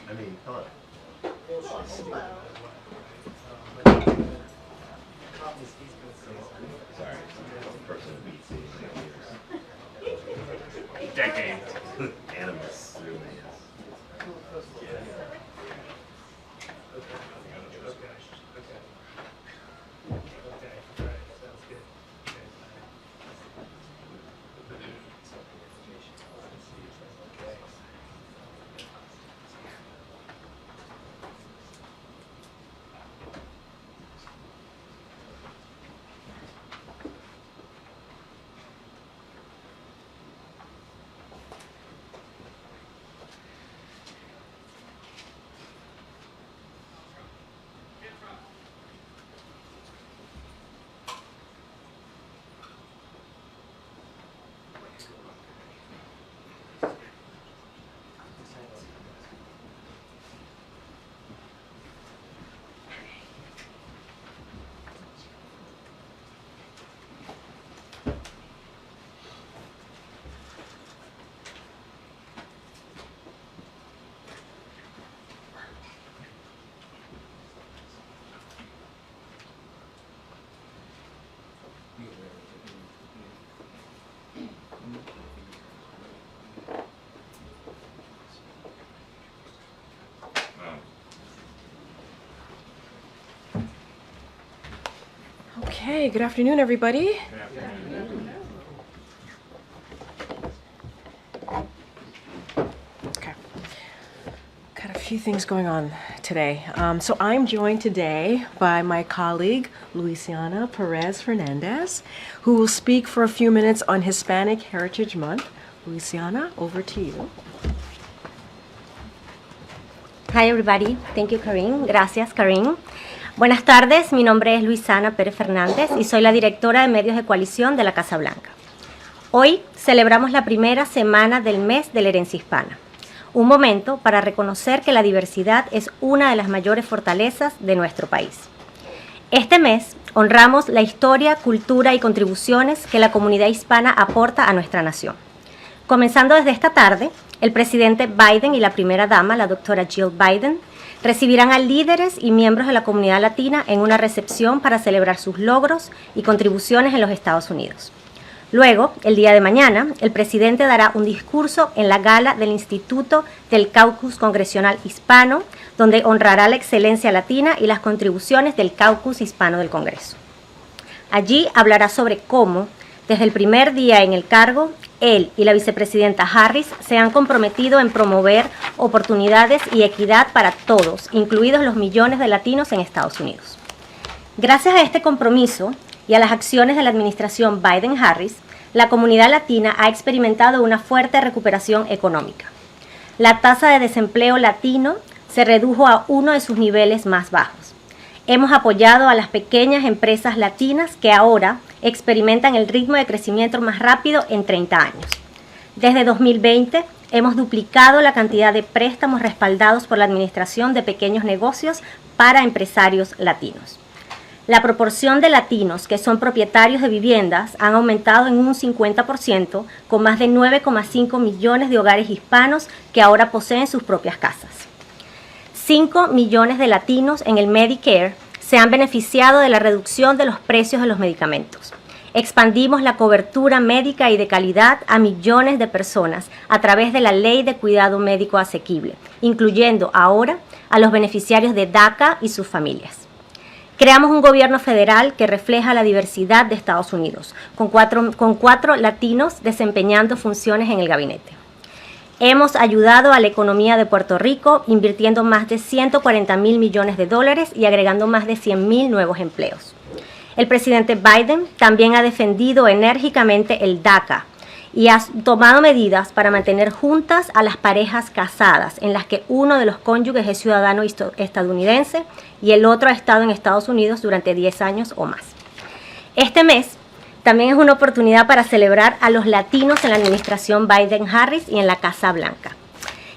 I mean, come on. Sorry, the person who beats these decades. Animus, really is. Okay, good afternoon, everybody. Okay, got a few things going on today. So I'm joined today by my colleague, Luisiana Perez Fernandez, who will speak for a few minutes on Hispanic Heritage Month. Luisiana, over to you. Hi everybody, thank you Karine, gracias Karine. Buenas tardes, mi nombre es Luisiana Pérez Fernández y soy la directora de medios de coalición de la Casa Blanca. Hoy celebramos la primera semana del mes de la herencia hispana, un momento para reconocer que la diversidad es una de las mayores fortalezas de nuestro país. Este mes honramos la historia, cultura y contribuciones que la comunidad hispana aporta a nuestra nación. Comenzando desde esta tarde, el presidente Biden y la primera dama, la doctora Jill Biden, recibirán a líderes y miembros de la comunidad latina en una recepción para celebrar sus logros y contribuciones en los Estados Unidos. Luego, el día de mañana, el presidente dará un discurso en la gala del Instituto del Caucus Congresional Hispano, donde honrará la excelencia latina y las contribuciones del Caucus Hispano del Congreso. Allí hablará sobre cómo, desde el primer día en el cargo, él y la vicepresidenta Harris se han comprometido en promover oportunidades y equidad para todos, incluidos los millones de latinos en Estados Unidos. Gracias a este compromiso y a las acciones de la administración Biden-Harris, la comunidad latina ha experimentado una fuerte recuperación económica. La tasa de desempleo latino se redujo a uno de sus niveles más bajos. Hemos apoyado a las pequeñas empresas latinas que ahora experimentan el ritmo de crecimiento más rápido en 30 años. Desde 2020, hemos duplicado la cantidad de préstamos respaldados por la Administración de Pequeños Negocios para empresarios latinos. La proporción de latinos que son propietarios de viviendas han aumentado en un 50%, con más de 9,5 millones de hogares hispanos que ahora poseen sus propias casas. 5 millones de latinos en el Medicare se han beneficiado de la reducción de los precios de los medicamentos. Expandimos la cobertura médica y de calidad a millones de personas a través de la Ley de Cuidado Médico Asequible, incluyendo ahora a los beneficiarios de DACA y sus familias. Creamos un gobierno federal que refleja la diversidad de Estados Unidos, con cuatro latinos desempeñando funciones en el gabinete. Hemos ayudado a la economía de Puerto Rico invirtiendo más de 140.000 millones de dólares y agregando más de 100.000 nuevos empleos. El presidente Biden también ha defendido enérgicamente el DACA y ha tomado medidas para mantener juntas a las parejas casadas en las que uno de los cónyuges es ciudadano estadounidense y el otro ha estado en Estados Unidos durante 10 años o más. Este mes también es una oportunidad para celebrar a los latinos en la administración Biden-Harris y en la Casa Blanca,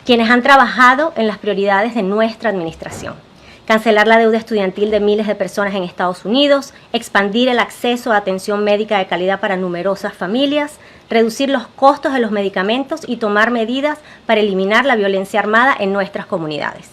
quienes han trabajado en las prioridades de nuestra administración. Cancelar la deuda estudiantil de miles de personas en Estados Unidos, expandir el acceso a atención médica de calidad para numerosas familias, reducir los costos de los medicamentos y tomar medidas para eliminar la violencia armada en nuestras comunidades.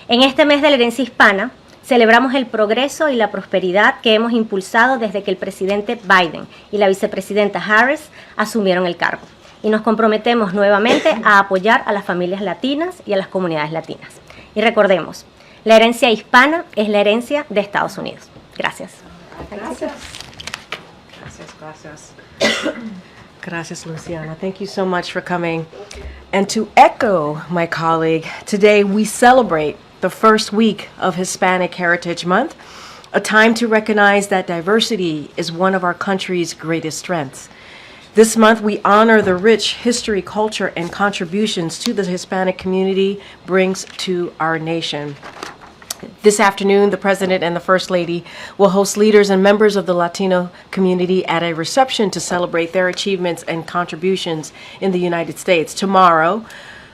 En este mes de la herencia hispana, celebramos el progreso y la prosperidad que hemos impulsado desde que el presidente Biden y la vicepresidenta Harris asumieron el cargo. Y nos comprometemos nuevamente a apoyar a las familias latinas y a las comunidades latinas. Y recordemos, la herencia hispana es la herencia de Estados Unidos. Gracias. Gracias. Gracias. Gracias, Luciana. Thank you so much for coming. And to echo my colleague, today we celebrate the first week of Hispanic Heritage Month, a time to recognize that diversity is one of our country's greatest strengths. This month, we honor the rich history, culture, and contributions to the Hispanic community brings to our nation. This afternoon, the President and the First Lady will host leaders and members of the Latino community at a reception to celebrate their achievements and contributions in the United States. Tomorrow,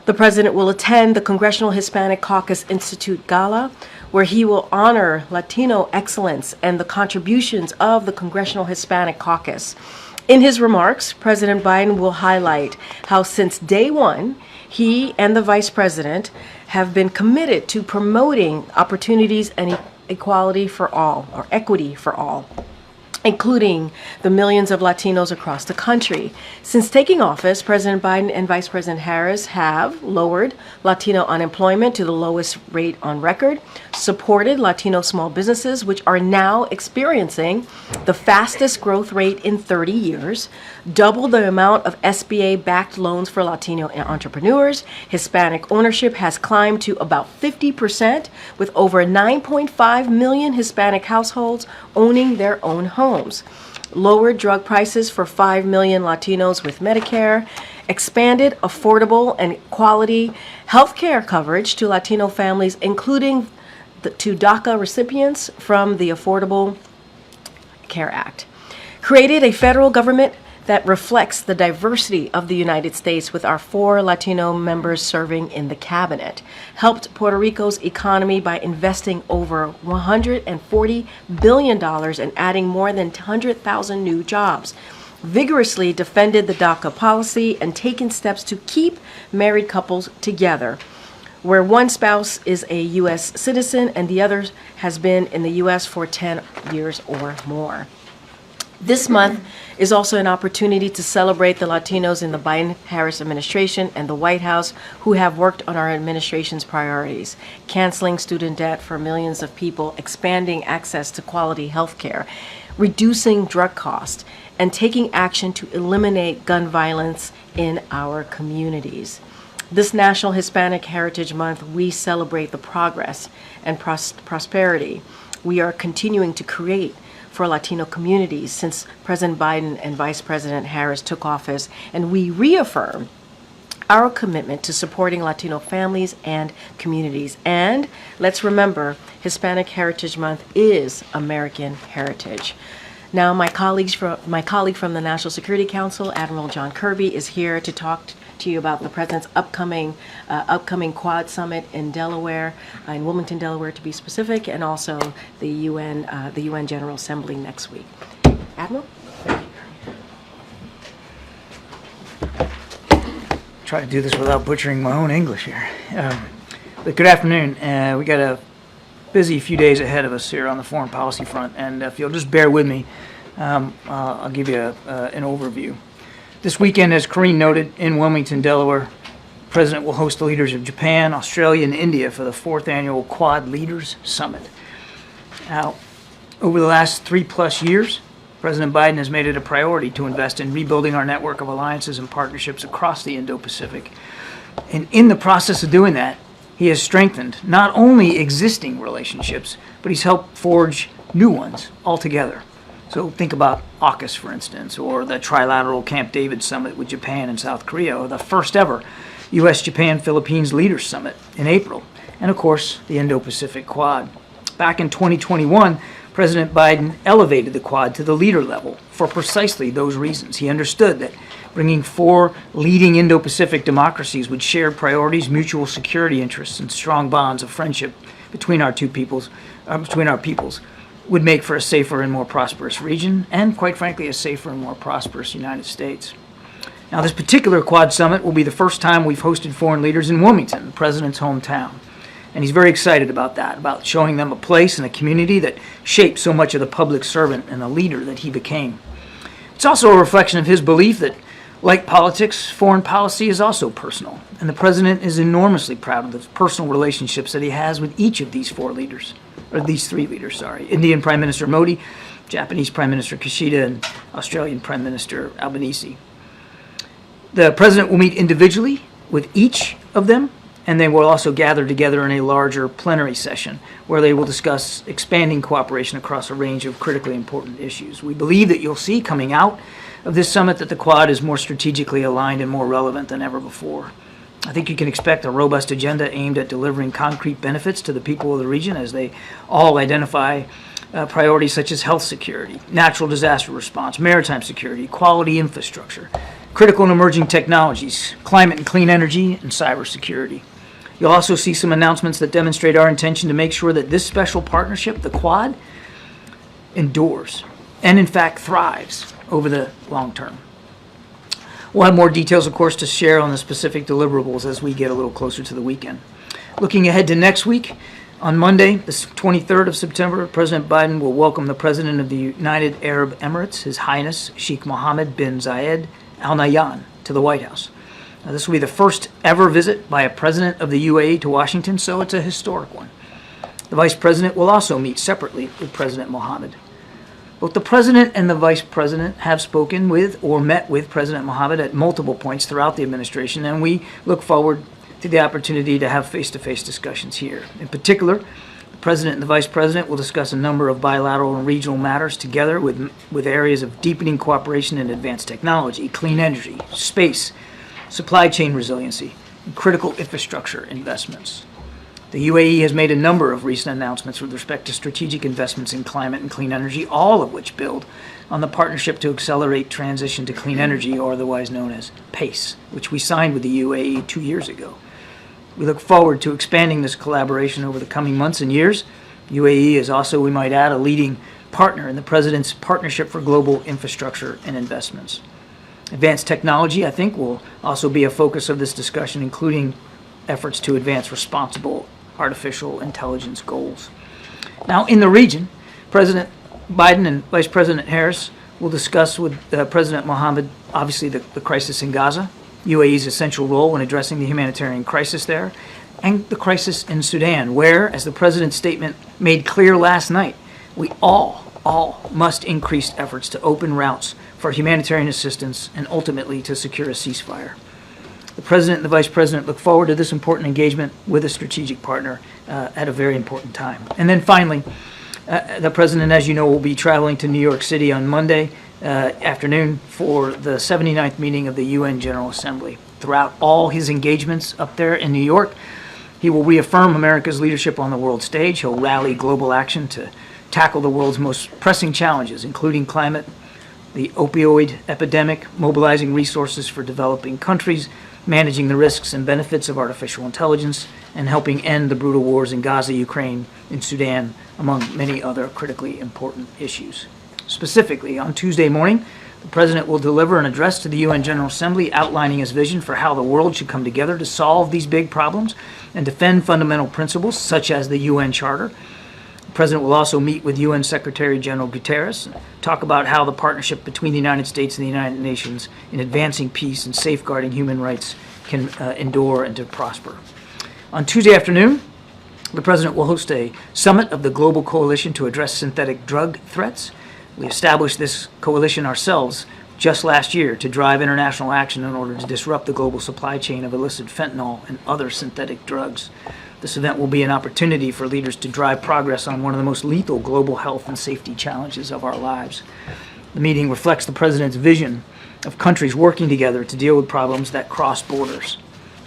the President will attend the Congressional Hispanic Caucus Institute Gala, where he will honor Latino excellence and the contributions of the Congressional Hispanic Caucus. In his remarks, President Biden will highlight how since day one, he and the Vice President have been committed to promoting opportunities and equality for all, or equity for all, including the millions of Latinos across the country. Since taking office, President Biden and Vice President Harris have lowered Latino unemployment to the lowest rate on record, supported Latino small businesses, which are now experiencing the fastest growth rate in 30 years, doubled the amount of SBA-backed loans for Latino entrepreneurs. Hispanic ownership has climbed to about 50%, with over 9.5 million Hispanic households owning their own homes. Lowered drug prices for 5 million Latinos with Medicare, expanded affordable and quality health care coverage to Latino families, including to DACA recipients from the Affordable Care Act. Created a federal government that reflects the diversity of the United States, with our 4 Latino members serving in the cabinet. Helped Puerto Rico's economy by investing over $140 billion and adding more than 100,000 new jobs. Vigorously defended the DACA policy and taken steps to keep married couples together, where one spouse is a U.S. citizen and the other has been in the U.S. for 10 years or more. This month is also an opportunity to celebrate the Latinos in the Biden-Harris administration and the White House who have worked on our administration's priorities: canceling student debt for millions of people, expanding access to quality health care, reducing drug costs, and taking action to eliminate gun violence in our communities. This National Hispanic Heritage Month, we celebrate the progress and prosperity we are continuing to create for Latino communities since President Biden and Vice President Harris took office, and we reaffirm our commitment to supporting Latino families and communities. And let's remember, Hispanic Heritage Month is American heritage. Now, my colleague from the National Security Council, Admiral John Kirby, is here to talk to you about the President's upcoming Quad Summit in Delaware, in Wilmington, Delaware to be specific, and also the UN General Assembly next week. Admiral? Try to do this without butchering my own English here. But good afternoon. We got a busy few days ahead of us here on the foreign policy front, and if you'll just bear with me, I'll give you an overview. This weekend, as Karine noted, in Wilmington, Delaware, the President will host the leaders of Japan, Australia, and India for the 4th annual Quad Leaders Summit. Now, over the last 3+ years, President Biden has made it a priority to invest in rebuilding our network of alliances and partnerships across the Indo-Pacific. And in the process of doing that, he has strengthened not only existing relationships, but he's helped forge new ones altogether. So think about AUKUS, for instance, or the trilateral Camp David Summit with Japan and South Korea, or the first ever U.S.-Japan-Philippines Leaders Summit in April, and of course, the Indo-Pacific Quad. Back in 2021, President Biden elevated the Quad to the leader level for precisely those reasons. He understood that bringing 4 leading Indo-Pacific democracies with shared priorities, mutual security interests, and strong bonds of friendship between our peoples, would make for a safer and more prosperous region, and quite frankly, a safer and more prosperous United States. Now, this particular Quad Summit will be the first time we've hosted foreign leaders in Wilmington, the president's hometown. And he's very excited about that, about showing them a place and a community that shaped so much of the public servant and the leader that he became. It's also a reflection of his belief that, like politics, foreign policy is also personal. And the president is enormously proud of the personal relationships that he has with each of these three leaders, Indian Prime Minister Modi, Japanese Prime Minister Kishida, and Australian Prime Minister Albanese. The president will meet individually with each of them, and they will also gather together in a larger plenary session where they will discuss expanding cooperation across a range of critically important issues. We believe that you'll see coming out of this summit that the Quad is more strategically aligned and more relevant than ever before. I think you can expect a robust agenda aimed at delivering concrete benefits to the people of the region as they all identify priorities such as health security, natural disaster response, maritime security, quality infrastructure, critical and emerging technologies, climate and clean energy, and cybersecurity. You'll also see some announcements that demonstrate our intention to make sure that this special partnership, the Quad, endures and, in fact, thrives over the long term. We'll have more details, of course, to share on the specific deliverables as we get a little closer to the weekend. Looking ahead to next week, on Monday, the 23rd of September, President Biden will welcome the President of the United Arab Emirates, His Highness Sheikh Mohammed bin Zayed Al Nahyan, to the White House. Now, this will be the first ever visit by a president of the UAE to Washington, so it's a historic one. The Vice President will also meet separately with President Mohammed. Both the President and the Vice President have spoken with or met with President Mohammed at multiple points throughout the administration, and we look forward to the opportunity to have face-to-face discussions here. In particular, the President and the Vice President will discuss a number of bilateral and regional matters together with areas of deepening cooperation in advanced technology, clean energy, space, supply chain resiliency, and critical infrastructure investments. The UAE has made a number of recent announcements with respect to strategic investments in climate and clean energy, all of which build on the Partnership to Accelerate Transition to Clean Energy, or otherwise known as PACE, which we signed with the UAE 2 years ago. We look forward to expanding this collaboration over the coming months and years. UAE is also, we might add, a leading partner in the President's Partnership for Global Infrastructure and Investments. Advanced technology, I think, will also be a focus of this discussion, including efforts to advance responsible artificial intelligence goals. Now, in the region, President Biden and Vice President Harris will discuss with President Mohammed, obviously, the crisis in Gaza, UAE's essential role in addressing the humanitarian crisis there, and the crisis in Sudan, where, as the President's statement made clear last night, we all must increase efforts to open routes for humanitarian assistance and ultimately to secure a ceasefire. The President and the Vice President look forward to this important engagement with a strategic partner at a very important time. And then finally, the President, as you know, will be traveling to New York City on Monday afternoon for the 79th meeting of the UN General Assembly. Throughout all his engagements up there in New York, he will reaffirm America's leadership on the world stage. He'll rally global action to tackle the world's most pressing challenges, including climate, the opioid epidemic, mobilizing resources for developing countries, managing the risks and benefits of artificial intelligence, and helping end the brutal wars in Gaza, Ukraine, and Sudan, among many other critically important issues. Specifically, on Tuesday morning, the President will deliver an address to the UN General Assembly outlining his vision for how the world should come together to solve these big problems and defend fundamental principles such as the UN Charter. The President will also meet with UN Secretary General Guterres and talk about how the partnership between the United States and the United Nations in advancing peace and safeguarding human rights can endure and to prosper. On Tuesday afternoon, the President will host a summit of the Global Coalition to Address Synthetic Drug Threats. We established this coalition ourselves just last year to drive international action in order to disrupt the global supply chain of illicit fentanyl and other synthetic drugs. This event will be an opportunity for leaders to drive progress on one of the most lethal global health and safety challenges of our lives. The meeting reflects the President's vision of countries working together to deal with problems that cross borders.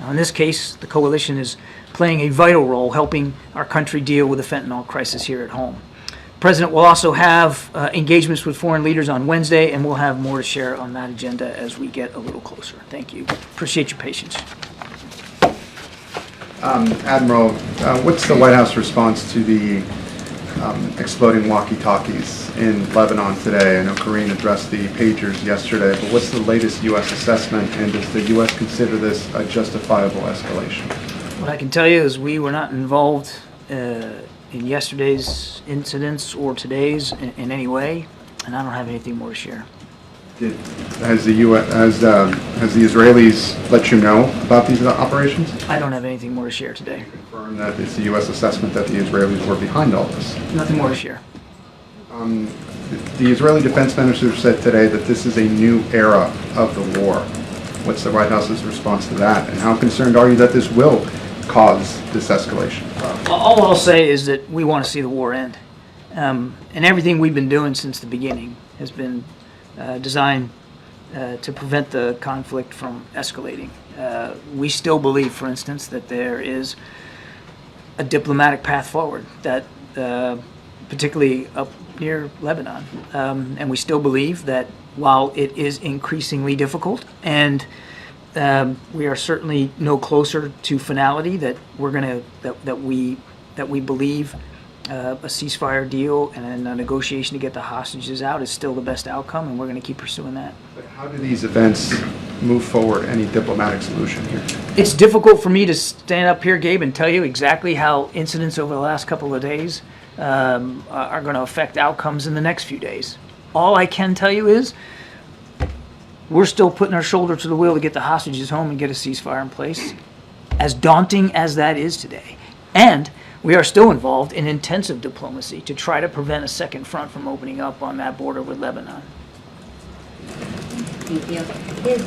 Now, in this case, the coalition is playing a vital role helping our country deal with the fentanyl crisis here at home. The President will also have engagements with foreign leaders on Wednesday, and we'll have more to share on that agenda as we get a little closer. Thank you. Appreciate your patience. Admiral, what's the White House response to the exploding walkie-talkies in Lebanon today. I know Karine addressed the pagers yesterday, but what's the latest U.S. assessment, and does the U.S. consider this a justifiable escalation? What I can tell you is we were not involved in yesterday's incidents or today's in any way, and I don't have anything more to share. Has the Israelis let you know about these operations? I don't have anything more to share today. Confirm that it's the U.S. assessment that the Israelis were behind all this. Nothing more to share. The Israeli defense minister said today that this is a new era of the war. What's the White House's response to that, and how concerned are you that this will cause this escalation? All I'll say is that we want to see the war end. And everything we've been doing since the beginning has been designed to prevent the conflict from escalating. We still believe, for instance, that there is a diplomatic path forward, that particularly up near Lebanon. And we still believe that while it is increasingly difficult, and we are certainly no closer to finality, that we believe a ceasefire deal and a negotiation to get the hostages out is still the best outcome, and we're going to keep pursuing that. But how do these events move forward any diplomatic solution here? It's difficult for me to stand up here, Gabe, and tell you exactly how incidents over the last couple of days are going to affect outcomes in the next few days. All I can tell you is we're still putting our shoulder to the wheel to get the hostages home and get a ceasefire in place, as daunting as that is today. And we are still involved in intensive diplomacy to try to prevent a second front from opening up on that border with Lebanon. Thank you.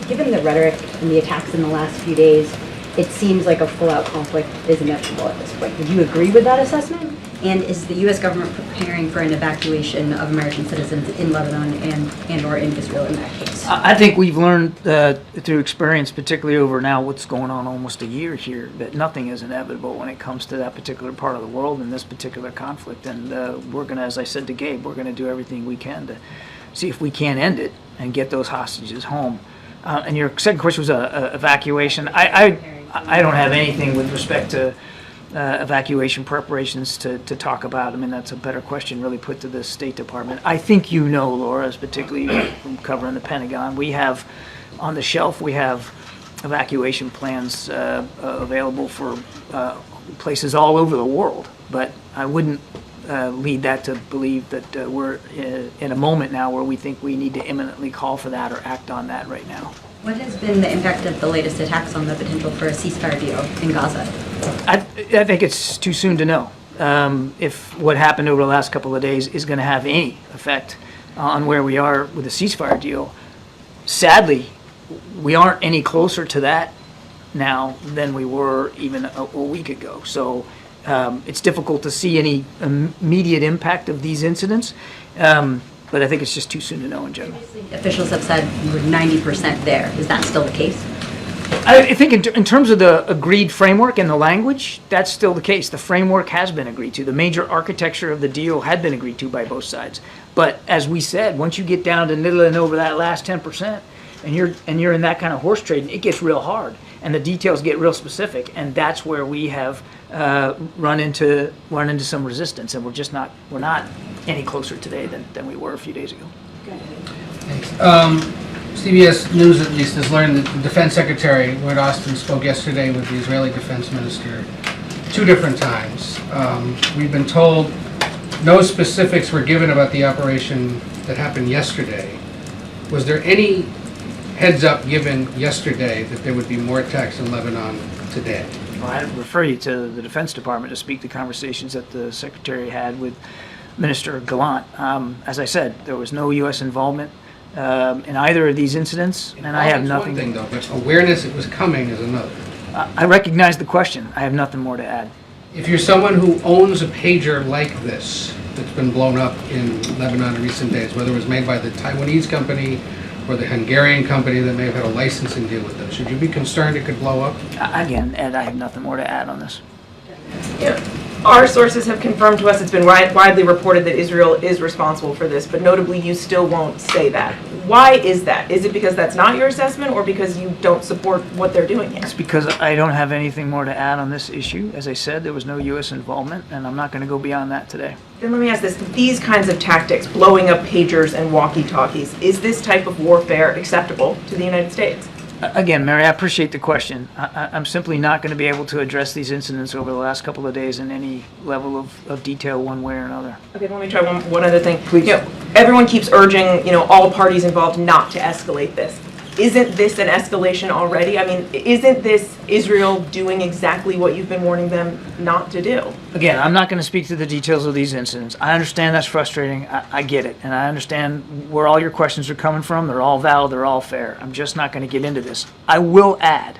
Given the rhetoric and the attacks in the last few days, it seems like a full-out conflict is inevitable at this point. Would you agree with that assessment? And is the U.S. government preparing for an evacuation of American citizens in Lebanon and or in Israel in that case? I think we've learned through experience, particularly over now what's going on almost a year here, that nothing is inevitable when it comes to that particular part of the world and this particular conflict. And we're going to, as I said to Gabe, we're going to do everything we can to see if we can end it and get those hostages home. And your second question was evacuation. I don't have anything with respect to evacuation preparations to talk about. I mean, that's a better question really put to the State Department. I think you know, Laura, particularly from covering the Pentagon, we have on the shelf, we have evacuation plans available for places all over the world. But I wouldn't lead that to believe that we're in a moment now where we think we need to imminently call for that or act on that right now. What has been the impact of the latest attacks on the potential for a ceasefire deal in Gaza? I think it's too soon to know if what happened over the last couple of days is going to have any effect on where we are with a ceasefire deal. Sadly, we aren't any closer to that now than we were even a week ago. So it's difficult to see any immediate impact of these incidents. But I think it's just too soon to know in general. Officials have said we're 90% there. Is that still the case? I think in terms of the agreed framework and the language, that's still the case. The framework has been agreed to. The major architecture of the deal had been agreed to by both sides. But as we said, once you get down to niddling over that last 10%, and you're in that kind of horse trading, it gets real hard, and the details get real specific, and that's where we have run into some resistance, and we're not any closer today than we were a few days ago. Thanks. CBS News, at least, has learned that the Defense Secretary, Lloyd Austin, spoke yesterday with the Israeli Defense Minister 2 different times. We've been told no specifics were given about the operation that happened yesterday. Was there any heads up given yesterday that there would be more attacks in Lebanon today? Well, I'd refer you to the Defense Department to speak to conversations that the Secretary had with Minister Gallant. As I said, there was no U.S. involvement in either of these incidents, and I have nothing. One thing, though, but awareness it was coming is another. I recognize the question. I have nothing more to add. If you're someone who owns a pager like this that's been blown up in Lebanon in recent days, whether it was made by the Taiwanese company or the Hungarian company that may have had a licensing deal with them, should you be concerned it could blow up? Again, Ed, I have nothing more to add on this. Yeah. Our sources have confirmed to us, it's been widely reported that Israel is responsible for this, but notably you still won't say that. Why is that? Is it because that's not your assessment, or because you don't support what they're doing here? It's because I don't have anything more to add on this issue. As I said, there was no U.S. involvement, and I'm not going to go beyond that today. Then let me ask this, these kinds of tactics, blowing up pagers and walkie-talkies, is this type of warfare acceptable to the United States? Again, Mary, I appreciate the question. I'm simply not going to be able to address these incidents over the last couple of days in any level of detail one way or another. Okay, let me try one other thing. Please. You know, everyone keeps urging, all parties involved not to escalate this. Isn't this an escalation already? I mean, isn't this Israel doing exactly what you've been warning them not to do? Again, I'm not going to speak to the details of these incidents. I understand that's frustrating. I get it. And I understand where all your questions are coming from. They're all valid. They're all fair. I'm just not going to get into this. I will add,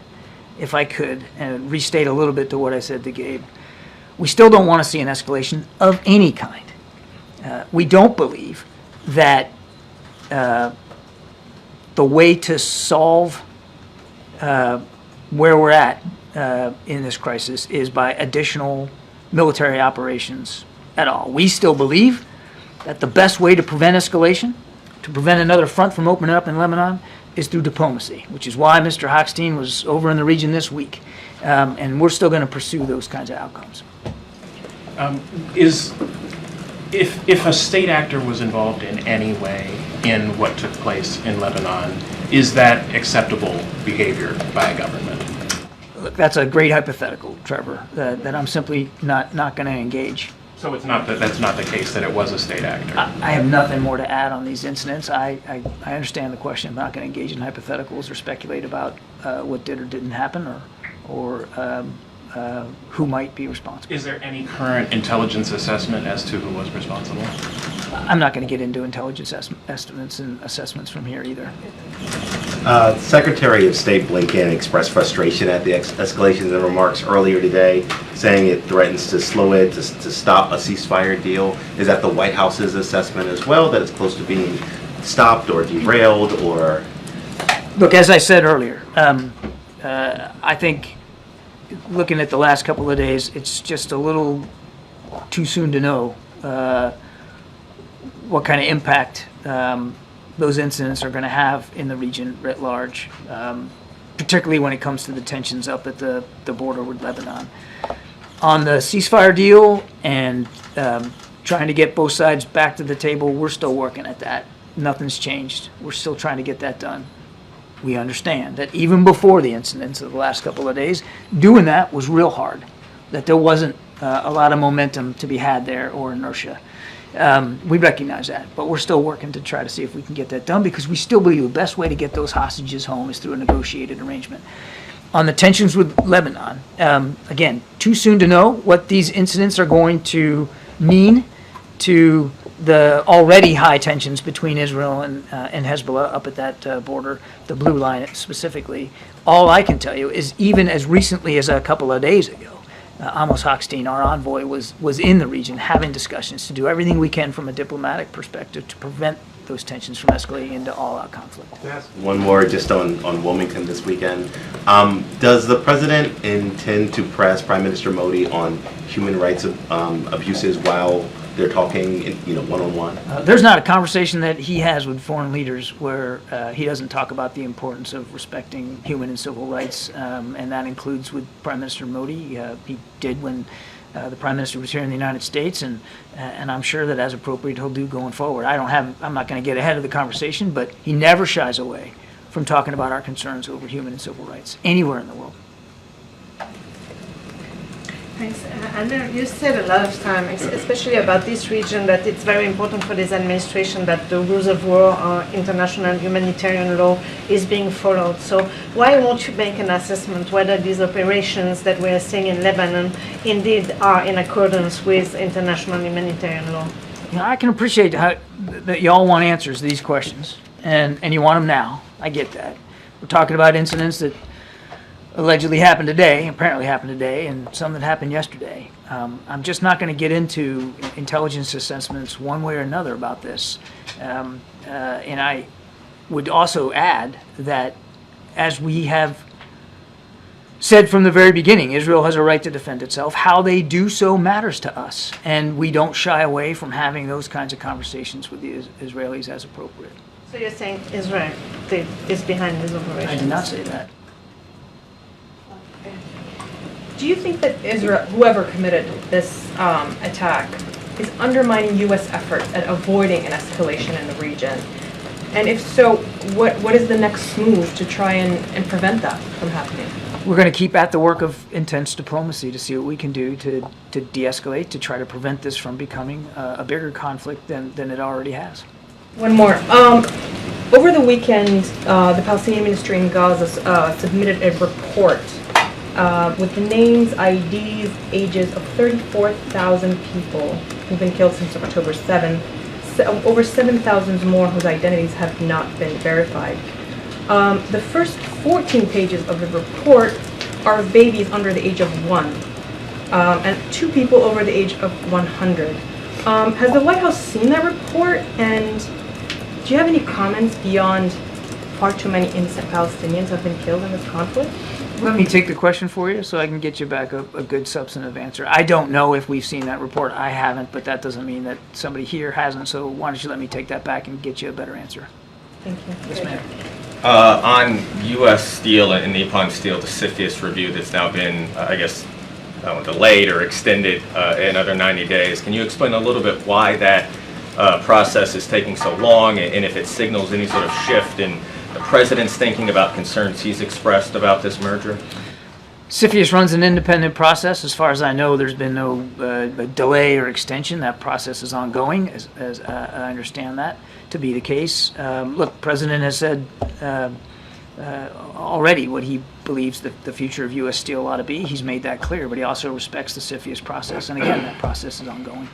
if I could, and restate a little bit to what I said to Gabe. We still don't want to see an escalation of any kind. We don't believe that the way to solve where we're at in this crisis is by additional military operations at all. We still believe that the best way to prevent escalation, to prevent another front from opening up in Lebanon, is through diplomacy, which is why Mr. Hochstein was over in the region this week. And we're still going to pursue those kinds of outcomes. If a state actor was involved in any way in what took place in Lebanon, is that acceptable behavior by a government? Look, that's a great hypothetical, Trevor, that I'm simply not going to engage. So it's not that's not the case, that it was a state actor? I have nothing more to add on these incidents. I understand the question. I'm not going to engage in hypotheticals or speculate about what did or didn't happen or who might be responsible. Is there any current intelligence assessment as to who was responsible? I'm not going to get into intelligence estimates and assessments from here either. Secretary of State Blinken expressed frustration at the escalations and remarks earlier today, saying it threatens to slow it, to stop a ceasefire deal. Is that the White House's assessment as well, that it's close to being stopped or derailed? Or look, as I said earlier, I think looking at the last couple of days, it's just a little too soon to know what kind of impact those incidents are going to have in the region writ large, particularly when it comes to the tensions up at the border with Lebanon. On the ceasefire deal and trying to get both sides back to the table, we're still working at that. Nothing's changed. We're still trying to get that done. We understand that even before the incidents of the last couple of days, doing that was real hard, that there wasn't a lot of momentum to be had there or inertia. We recognize that, but we're still working to try to see if we can get that done, because we still believe the best way to get those hostages home is through a negotiated arrangement. On the tensions with Lebanon, again, too soon to know what these incidents are going to mean to the already high tensions between Israel and Hezbollah up at that border, the blue line specifically. All I can tell you is even as recently as a couple of days ago, Amos Hochstein, our envoy, was in the region having discussions to do everything we can from a diplomatic perspective to prevent those tensions from escalating into all-out conflict. one more just on Wilmington this weekend. Does the president intend to press Prime Minister Modi on human rights abuses while they're talking, one-on-one? There's not a conversation that he has with foreign leaders where he doesn't talk about the importance of respecting human and civil rights, and that includes with Prime Minister Modi. He did when the Prime Minister was here in the United States, and I'm sure that as appropriate he'll do going forward. I'm not going to get ahead of the conversation, but he never shies away from talking about our concerns over human and civil rights anywhere in the world. Thanks. Anna, you said a lot of time, especially about this region, that it's very important for this administration that the rules of war or international humanitarian law is being followed. So why won't you make an assessment whether these operations that we are seeing in Lebanon indeed are in accordance with international humanitarian law? I can appreciate that you all want answers to these questions, and you want them now. I get that. We're talking about incidents that allegedly happened today, apparently happened today, and some that happened yesterday. I'm just not going to get into intelligence assessments one way or another about this. And I would also add that as we have said from the very beginning, Israel has a right to defend itself. How they do so matters to us, and we don't shy away from having those kinds of conversations with the Israelis as appropriate. So you're saying Israel is behind this operation? I did not say that. Do you think that Israel, whoever committed this attack, is undermining U.S. efforts at avoiding an escalation in the region? And if so, what is the next move to try and prevent that from happening? We're going to keep at the work of intense diplomacy to see what we can do to de-escalate, to try to prevent this from becoming a bigger conflict than it already has. One more. Over the weekend, the Palestinian ministry in Gaza submitted a report with the names, IDs, ages of 34,000 people who've been killed since October 7th. Over 7,000 more whose identities have not been verified. The first 14 pages of the report are of babies under the age of 1 and 2 people over the age of 100. Has the White House seen that report, and do you have any comments beyond far too many innocent Palestinians have been killed in this conflict? Let me take the question for you so I can get you back a good substantive answer. I don't know if we've seen that report. I haven't, but that doesn't mean that somebody here hasn't, so why don't you let me take that back and get you a better answer. Thank you. Yes, ma'am. On U.S. steel and Nippon Steel, the CFIUS review that's now been, I guess, delayed or extended another 90 days, can you explain a little bit why that process is taking so long, and if it signals any sort of shift in the president's thinking about concerns he's expressed about this merger? CFIUS runs an independent process. As far as I know, there's been no delay or extension. That process is ongoing, as I understand that to be the case. Look, the president has said already what he believes the future of U.S. steel ought to be. He's made that clear, but he also respects the CFIUS process. And again, that process is ongoing.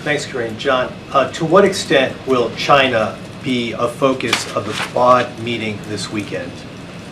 Thanks, Karine. John, to what extent will China be a focus of the Quad meeting this weekend?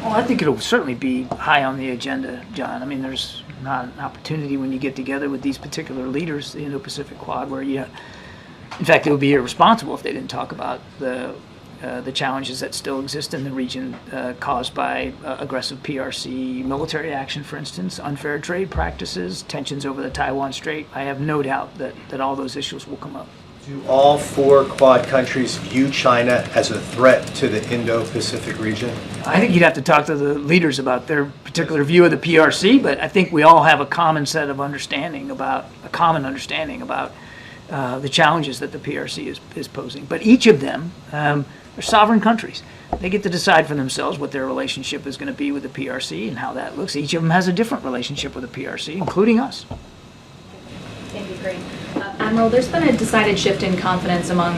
Well, I think it'll certainly be high on the agenda, John. I mean, there's not an opportunity when you get together with these particular leaders, the Indo-Pacific Quad, where in fact, it would be irresponsible if they didn't talk about the challenges that still exist in the region caused by aggressive PRC military action, for instance, unfair trade practices, tensions over the Taiwan Strait. I have no doubt that all those issues will come up. Do all 4 Quad countries view China as a threat to the Indo-Pacific region? I think you'd have to talk to the leaders about their particular view of the PRC, but I think we all have a common understanding about the challenges that the PRC is posing. But each of them are sovereign countries. They get to decide for themselves what their relationship is going to be with the PRC and how that looks. Each of them has a different relationship with the PRC, including us. Thank you, Karine. Admiral, there's been a decided shift in confidence among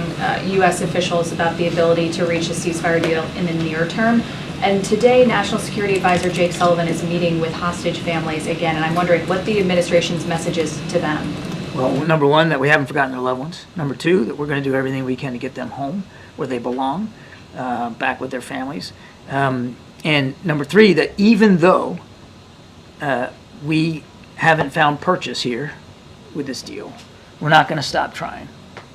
U.S. officials about the ability to reach a ceasefire deal in the near term. And today, National Security Advisor Jake Sullivan is meeting with hostage families again, and I'm wondering what the administration's message is to them. Well, number one, that we haven't forgotten their loved ones. Number two, that we're going to do everything we can to get them home where they belong, back with their families. And number three, that even though we haven't found purchase here with this deal, we're not going to stop trying.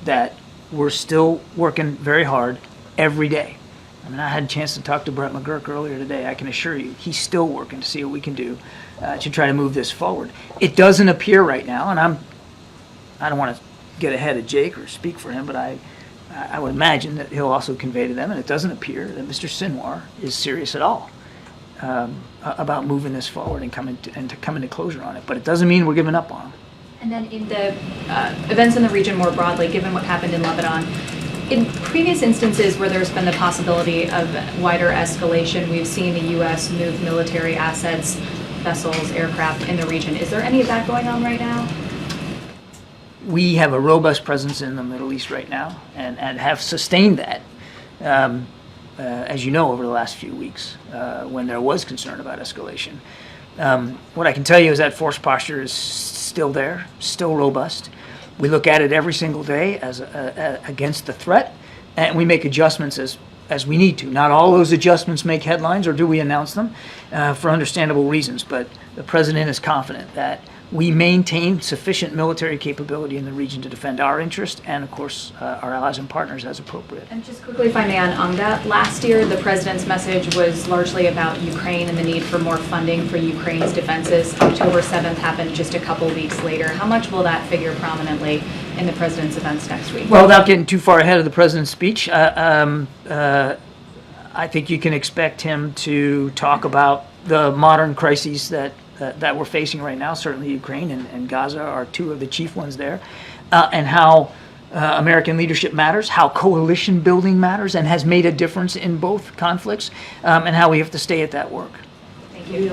That we're still working very hard every day. I mean, I had a chance to talk to Brett McGurk earlier today. I can assure you, he's still working to see what we can do to try to move this forward. It doesn't appear right now, and I don't want to get ahead of Jake or speak for him, but I would imagine that he'll also convey to them, and it doesn't appear that Mr. Sinwar is serious at all about moving this forward and coming to closure on it. But it doesn't mean we're giving up on him. And then in the events in the region more broadly, given what happened in Lebanon, in previous instances where there's been the possibility of wider escalation, we've seen the U.S. move military assets, vessels, aircraft in the region. Is there any of that going on right now? We have a robust presence in the Middle East right now and have sustained that, as you know, over the last few weeks when there was concern about escalation. What I can tell you is that force posture is still there, still robust. We look at it every single day as against the threat, and we make adjustments as we need to. Not all those adjustments make headlines, or do we announce them, for understandable reasons. But the president is confident that we maintain sufficient military capability in the region to defend our interest and, of course, our allies and partners as appropriate. And just quickly, if I may, on UNGA, last year the president's message was largely about Ukraine and the need for more funding for Ukraine's defenses. October 7th happened just a couple weeks later. How much will that figure prominently in the president's events next week? Well, without getting too far ahead of the president's speech, I think you can expect him to talk about the modern crises that we're facing right now. Certainly Ukraine and Gaza are two of the chief ones there, and how American leadership matters, how coalition building matters and has made a difference in both conflicts, and how we have to stay at that work. Thank you.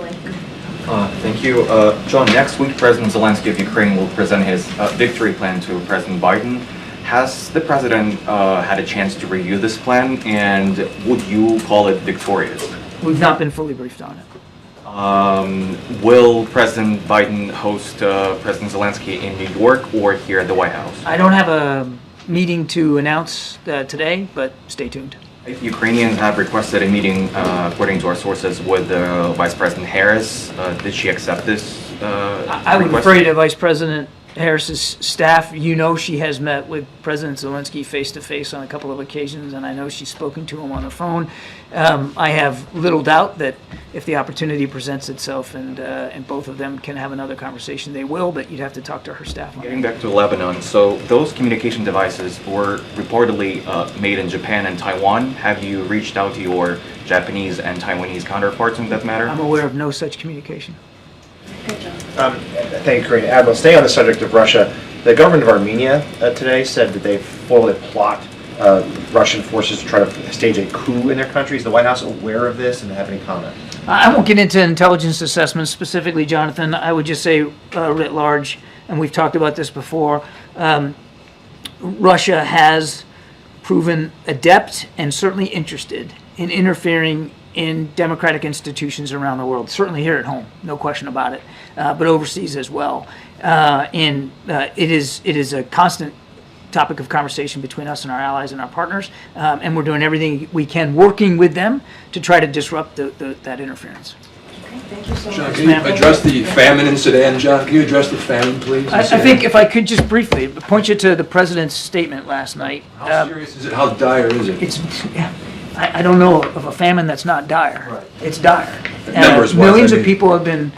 Thank you. John, next week President Zelensky of Ukraine will present his victory plan to President Biden. Has the president had a chance to review this plan, and would you call it victorious? We've not been fully briefed on it. Will President Biden host President Zelensky in New York or here at the White House? I don't have a meeting to announce today, but stay tuned. Ukrainians have requested a meeting, according to our sources, with Vice President Harris. Did she accept this I would refer you to Vice President Harris's staff. You know she has met with President Zelensky face-to-face on a couple of occasions, and I know she's spoken to him on the phone. I have little doubt that if the opportunity presents itself and both of them can have another conversation, they will, but you'd have to talk to her staff on Getting back to Lebanon, so those communication devices were reportedly made in Japan and Taiwan. Have you reached out to your Japanese and Taiwanese counterparts in that matter? I'm aware of no such communication. Thank you, Karine. Admiral, staying on the subject of Russia, the government of Armenia today said that they foiled a plot Russian forces to try to stage a coup in their country. Is the White House aware of this and have any comment? I won't get into intelligence assessments specifically, Jonathan. I would just say writ large, and we've talked about this before, Russia has proven adept and certainly interested in interfering in democratic institutions around the world, certainly here at home, no question about it, but overseas as well. It is a constant topic of conversation between us and our allies and our partners, and we're doing everything we can working with them to try to disrupt that interference. Thank you so John, much. can you address the famine in Sudan? John, can you address the famine, please? I think if I could just briefly point you to the president's statement last night. How serious is it? How dire is it? I don't know of a famine that's not dire. Right. It's dire. Numbers-wise, Millions I of mean. people have been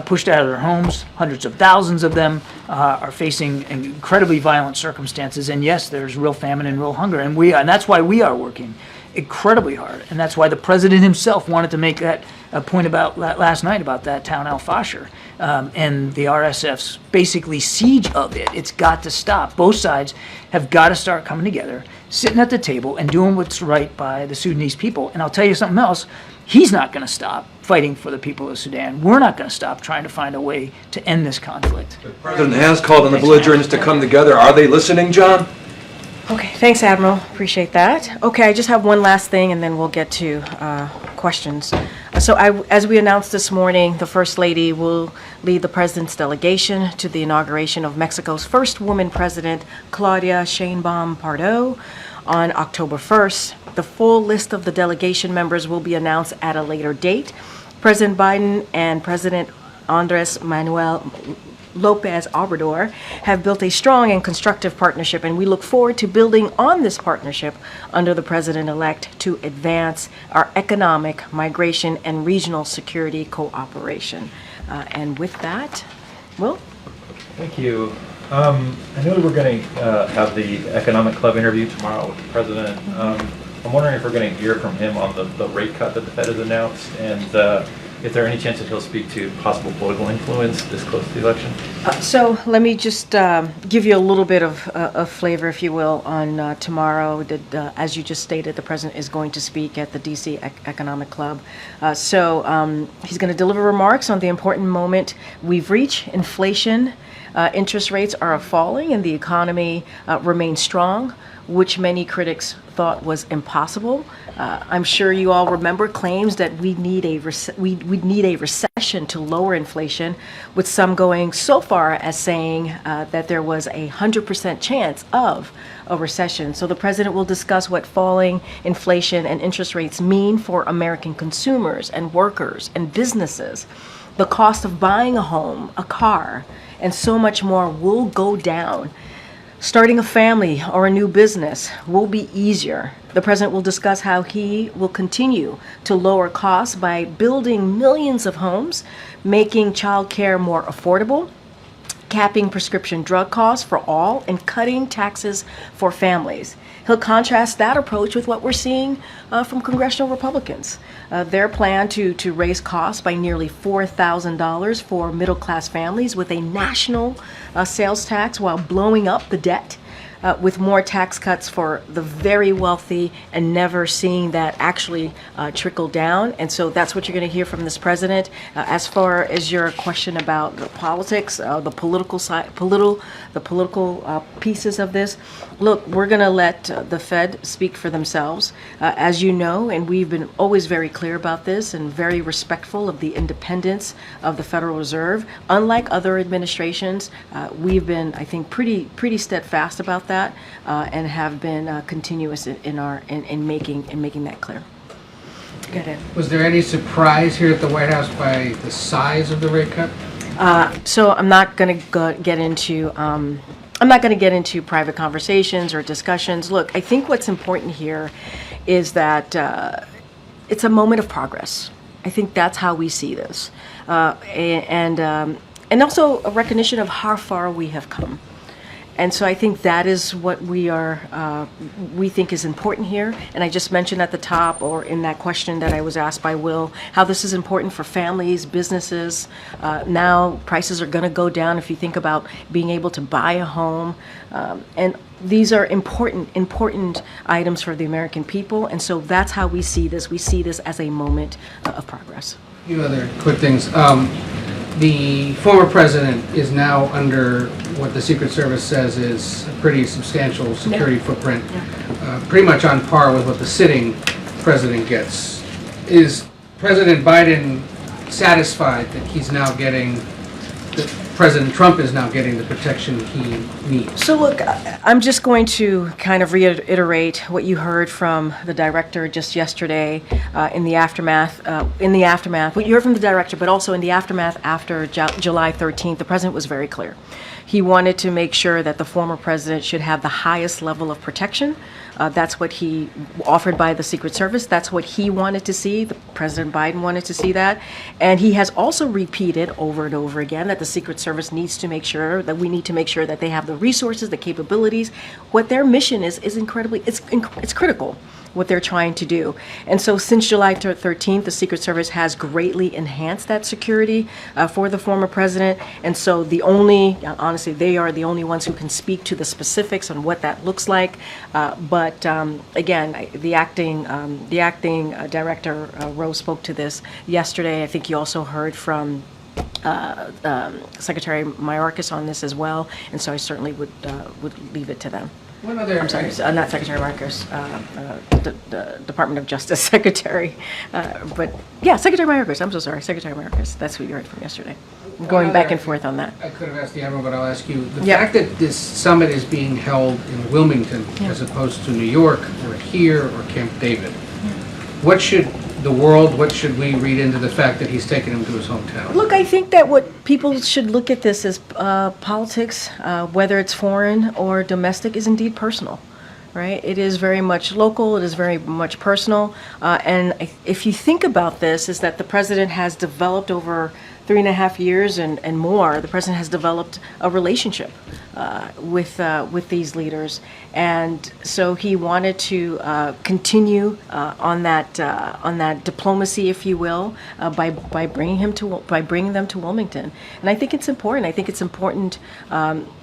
pushed out of their homes. Hundreds of thousands of them are facing incredibly violent circumstances. And yes, there's real famine and real hunger. And that's why we are working incredibly hard. And that's why the president himself wanted to make that point about last night about that town Al-Fashir and the RSF's basically siege of it. It's got to stop. Both sides have got to start coming together, sitting at the table and doing what's right by the Sudanese people. And I'll tell you something else. He's not going to stop fighting for the people of Sudan. We're not going to stop trying to find a way to end this conflict. The president has called on the belligerents to come together. Are they listening, John? Okay, thanks, Admiral. Appreciate that. Okay, I just have one last thing, and then we'll get to questions. So as we announced this morning, the First Lady will lead the President's delegation to the inauguration of Mexico's first woman president, Claudia Sheinbaum Pardo, on October 1st. The full list of the delegation members will be announced at a later date. President Biden and President Andres Manuel Lopez Obrador have built a strong and constructive partnership, and we look forward to building on this partnership under the president-elect to advance our economic, migration, and regional security cooperation. And with that, Will? Thank you. I know we're going to have the Economic Club interview tomorrow with the president. I'm wondering if we're going to hear from him on the rate cut that the Fed has announced, and if there any chance that he'll speak to possible political influence this close to the election? So let me just give you a little bit of flavor, if you will, on tomorrow. As you just stated, the president is going to speak at the DC Economic Club. So he's going to deliver remarks on the important moment we've reached, inflation, Interest rates are falling and the economy remains strong, which many critics thought was impossible. I'm sure you all remember claims that we'd need a recession to lower inflation, with some going so far as saying that there was a 100% chance of a recession. So the president will discuss what falling inflation and interest rates mean for American consumers and workers and businesses. The cost of buying a home, a car, and so much more will go down. Starting a family or a new business will be easier. The president will discuss how he will continue to lower costs by building millions of homes, making child care more affordable, capping prescription drug costs for all, and cutting taxes for families. He'll contrast that approach with what we're seeing from congressional Republicans. Their plan to raise costs by nearly $4,000 for middle-class families with a national sales tax while blowing up the debt, with more tax cuts for the very wealthy and never seeing that actually trickle down. And so that's what you're going to hear from this president. As far as your question about the politics, the political side, the political pieces of this, look, we're going to let the Fed speak for themselves. As you know, and we've been always very clear about this and very respectful of the independence of the Federal Reserve. Unlike other administrations, we've been, I think, pretty steadfast about that, and have been continuous in making that clear. Go ahead. Was there any surprise here at the White House by the size of the rate cut? So I'm not going to get into private conversations or discussions. Look, I think what's important here is that it's a moment of progress. I think that's how we see this, and also a recognition of how far we have come. And so I think that is what we think is important here. And I just mentioned at the top, or in that question that I was asked by Will, how this is important for families, businesses. Now prices are going to go down if you think about being able to buy a home. And these are important items for the American people. And so that's how we see this. We see this as a moment of progress. A few other quick things. The former president is now under what the Secret Service says is a pretty substantial security footprint, pretty much on par with what the sitting president gets. Is President Biden satisfied that he's now getting, that President Trump is now getting the protection he needs? So look, I'm just going to kind of reiterate what you heard from the director just yesterday in the aftermath, what you heard from the director, but also in the aftermath after July 13th, the president was very clear. He wanted to make sure that the former president should have the highest level of protection. That's what he offered by the Secret Service. That's what he wanted to see. President Biden wanted to see that. And he has also repeated over and over again that the Secret Service needs to make sure that we need to make sure that they have the resources, the capabilities. What their mission is incredibly, it's critical, what they're trying to do. And so since July 13th, the Secret Service has greatly enhanced that security for the former president. And so honestly, they are the only ones who can speak to the specifics on what that looks like. But again, the acting director, Rose, spoke to this yesterday. I think you also heard from Secretary Mayorkas on this as well. And so I certainly would leave it to them. I'm sorry, not Secretary Marcos, the Department of Justice Secretary, but yeah, Secretary Mayorkas. I'm so sorry, Secretary Mayorkas. That's who you heard from yesterday. Going back and forth on that. I could have asked the Admiral, but I'll ask you. The fact that this summit is being held in Wilmington as opposed to New York or here or Camp David, what should we read into the fact that he's taken him to his hometown? Look, I think that what people should look at this as politics, whether it's foreign or domestic, is indeed personal, right? It is very much local. It is very much personal. And if you think about this, is that the president has developed over 3.5 years and more, the president has developed a relationship with these leaders, and so he wanted to continue on that diplomacy, if you will, by bringing them to Wilmington. And I think it's important. I think it's important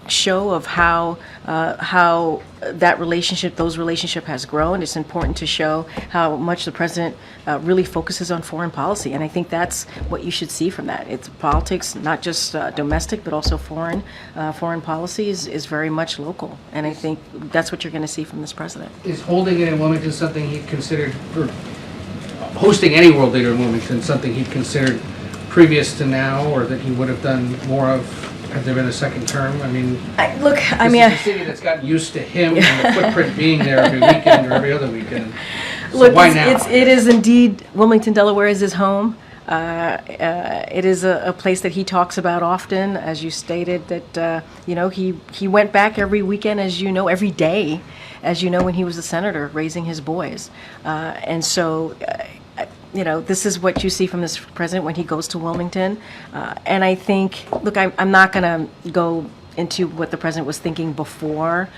show of how that those relationship has grown. It's important to show how much the president really focuses on foreign policy, and I think that's what you should see from that. It's politics, not just domestic, but also foreign policy is very much local, and I think that's what you're going to see from this president. Is holding it in Wilmington something he considered, or hosting any world leader in Wilmington something he considered previous to now, or that he would have done more of had there been a second term? I mean, this is a city that's gotten used to him and the footprint being there every weekend or every other weekend. So Look, why now? it is indeed, Wilmington, Delaware is his home. It is a place that he talks about often, as you stated, that, he went back every weekend, as you know, every day, as you know, when he was a senator raising his boys. And so, this is what you see from this president when he goes to Wilmington. And I think, look, I'm not going to go into what the president was thinking before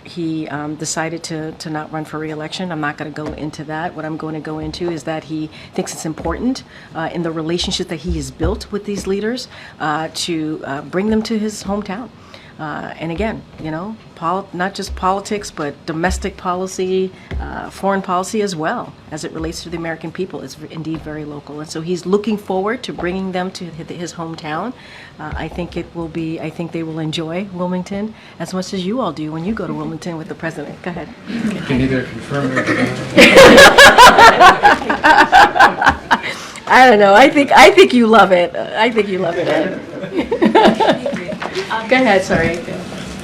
he decided to not run for re-election. I'm not going to go into that. What I'm going to go into is that he thinks it's important in the relationship that he has built with these leaders to bring them to his hometown. And again, not just politics, but domestic policy, foreign policy as well, as it relates to the American people, is indeed very local. And so he's looking forward to bringing them to his hometown. I think they will enjoy Wilmington as much as you all do when you go to Wilmington with the president. Go ahead. You can either confirm or deny. I don't know. I think you love it. I think you love it. Go ahead, sorry.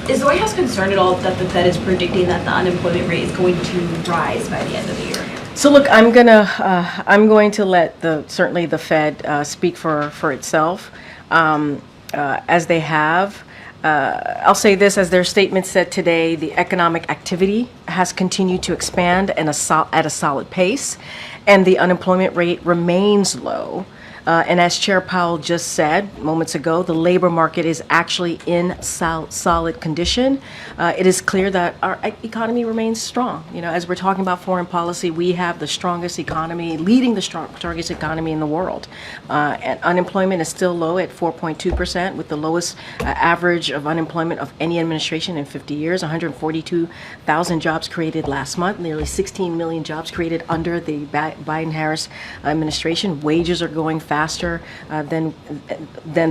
Is the White House concerned at all that the Fed is predicting that the unemployment rate is going to rise by the end of the year? So look, I'm going to let certainly the Fed speak for itself, as they have. I'll say this, as their statement said today, the economic activity has continued to expand at a solid pace, and the unemployment rate remains low. And as Chair Powell just said moments ago, the labor market is actually in solid condition. It is clear that our economy remains strong. As we're talking about foreign policy, we have the strongest economy, leading the strongest economy in the world. And unemployment is still low at 4.2%, with the lowest average of unemployment of any administration in 50 years. 142,000 jobs created last month, nearly 16 million jobs created under the Biden-Harris administration. Wages are going faster than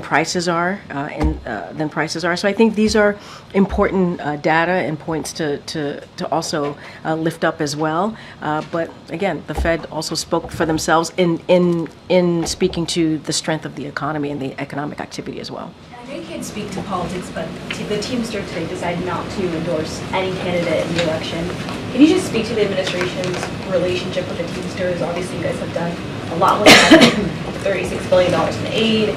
prices are. So I think these are important data and points to also lift up as well. But again, the Fed also spoke for themselves in speaking to the strength of the economy and the economic activity as well. I know you can't speak to politics, but the Teamster today decided not to endorse any candidate in the election. Can you just speak to the administration's relationship with the Teamsters? Obviously, you guys have done a lot with them, $36 billion in aid.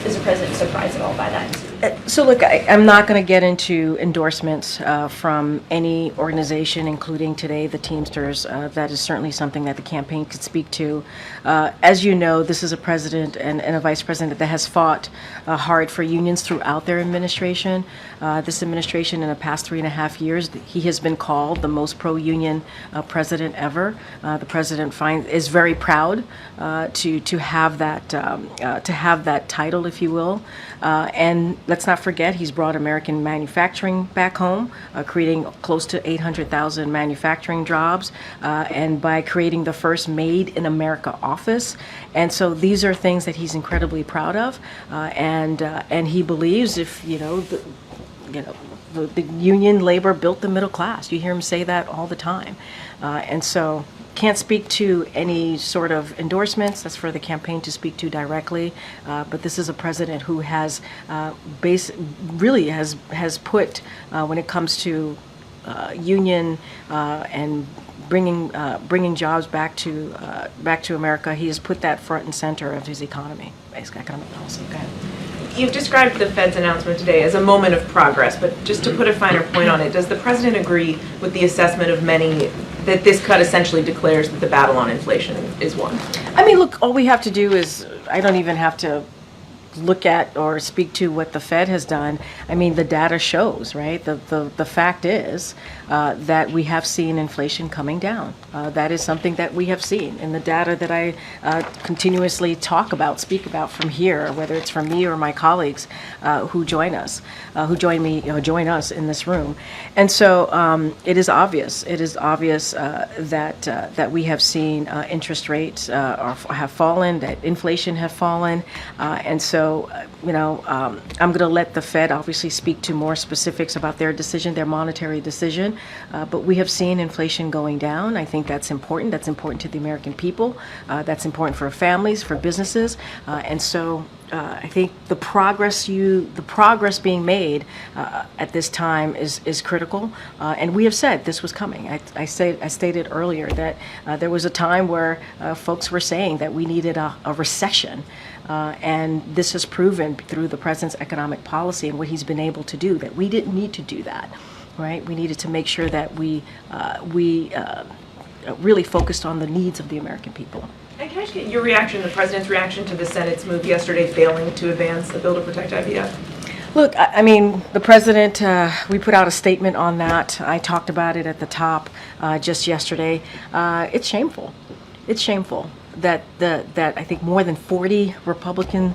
Is the president surprised at all by that? So look, I'm not going to get into endorsements from any organization, including today the Teamsters. That is certainly something that the campaign could speak to. As you know, this is a president and a vice president that has fought hard for unions throughout their administration. This administration, in the past 3.5 years, he has been called the most pro-union president ever. The president is very proud to have that title, if you will, and let's not forget, he's brought American manufacturing back home, creating close to 800,000 manufacturing jobs, and by creating the first Made in America office. And so these are things that he's incredibly proud of, and he believes if the union labor built the middle class. You hear him say that all the time, and so. Can't speak to any sort of endorsements. That's for the campaign to speak to directly. But this is a president who has really has put when it comes to union and bringing jobs back to America. He has put that front and center of his economic policy. Go ahead. You've described the Fed's announcement today as a moment of progress, but just to put a finer point on it, does the president agree with the assessment of many that this cut essentially declares that the battle on inflation is won? I mean, look, all we have to do is, I don't even have to look at or speak to what the Fed has done, I mean, the data shows, right? The fact is that we have seen inflation coming down. That is something that we have seen in the data that I continuously speak about from here, whether it's from me or my colleagues who join us, join us in this room. And so it is obvious. It is obvious that we have seen interest rates have fallen, that inflation have fallen, and so I'm going to let the Fed obviously speak to more specifics about their decision, their monetary decision, but we have seen inflation going down. I think that's important. That's important to the American people. That's important for families, for businesses, and so I think the progress being made at this time is critical, and we have said this was coming. I stated earlier that there was a time where folks were saying that we needed a recession, and this has proven through the president's economic policy and what he's been able to do that we didn't need to do that, right? We needed to make sure that we really focused on the needs of the American people. And can I just get your reaction, the president's reaction to the Senate's move yesterday failing to advance the bill to protect IVF? Look, I mean, the president, we put out a statement on that. I talked about it at the top just yesterday. It's shameful. It's shameful that I think more than 40 Republican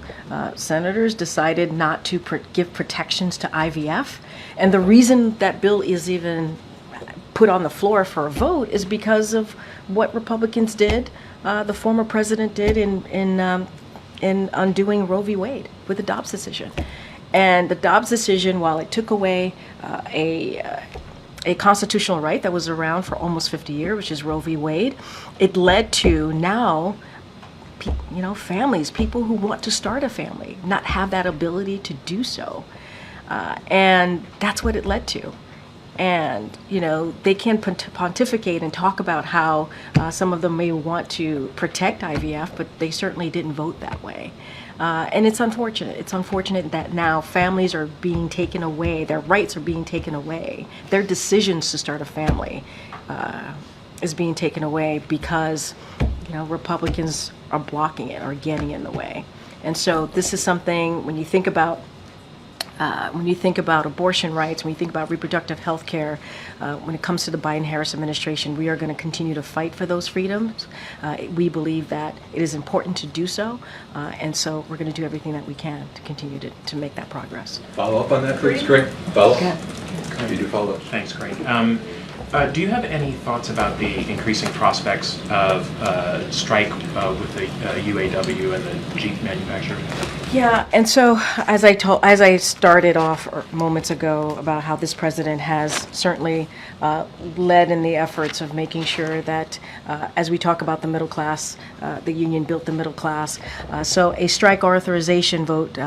senators decided not to give protections to IVF. And the reason that bill is even put on the floor for a vote is because of what Republicans did, the former president did in undoing Roe v. Wade with the Dobbs decision. And the Dobbs decision, while it took away a constitutional right that was around for almost 50 years, which is Roe v. Wade, it led to now, families, people who want to start a family, not have that ability to do so. And that's what it led to. And, they can pontificate and talk about how some of them may want to protect IVF, but they certainly didn't vote that way. And it's unfortunate. It's unfortunate that now families are being taken away, their rights are being taken away, their decisions to start a family is being taken away because, Republicans are blocking it or getting in the way. And so this is something, when you think about abortion rights, when you think about reproductive health care, when it comes to the Biden-Harris administration, we are going to continue to fight for those freedoms. We believe that it is important to do so, and so we're going to do everything that we can to continue to make that progress. Follow up on that, please, Greg. Follow up? Okay. You do follow up. Thanks, Greg. Do you have any thoughts about the increasing prospects of strike with the UAW and the Jeep manufacturer? Yeah, and so as I started off moments ago about how this president has certainly led in the efforts of making sure that as we talk about the middle class, the union built the middle class. So a strike authorization vote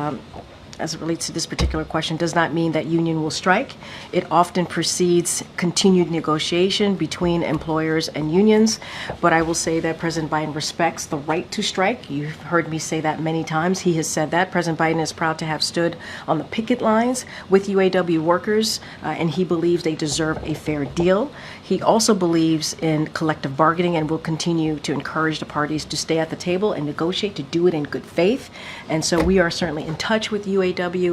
as it relates to this particular question does not mean that union will strike. It often precedes continued negotiation between employers and unions. But I will say that President Biden respects the right to strike. You've heard me say that many times. He has said that. President Biden is proud to have stood on the picket lines with UAW workers, and he believes they deserve a fair deal. He also believes in collective bargaining and will continue to encourage the parties to stay at the table and negotiate, to do it in good faith. And so we are certainly in touch with UAW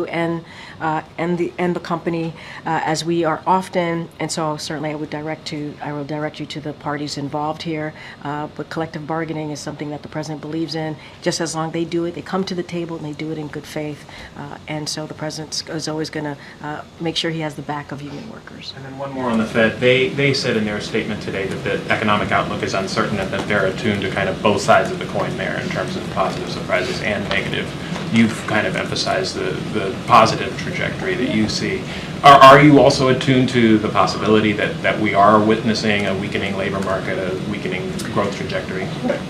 and the company as we are often. And so certainly I will direct you to the parties involved here. But collective bargaining is something that the president believes in. Just as long as they do it, they come to the table and they do it in good faith. And so the president is always going to make sure he has the back of union workers. And then one more on the Fed. They said in their statement today that the economic outlook is uncertain and that they're attuned to kind of both sides of the coin there in terms of positive surprises and negative. You've kind of emphasized the positive trajectory that you see. Are you also attuned to the possibility that we are witnessing a weakening labor market, a weakening growth trajectory?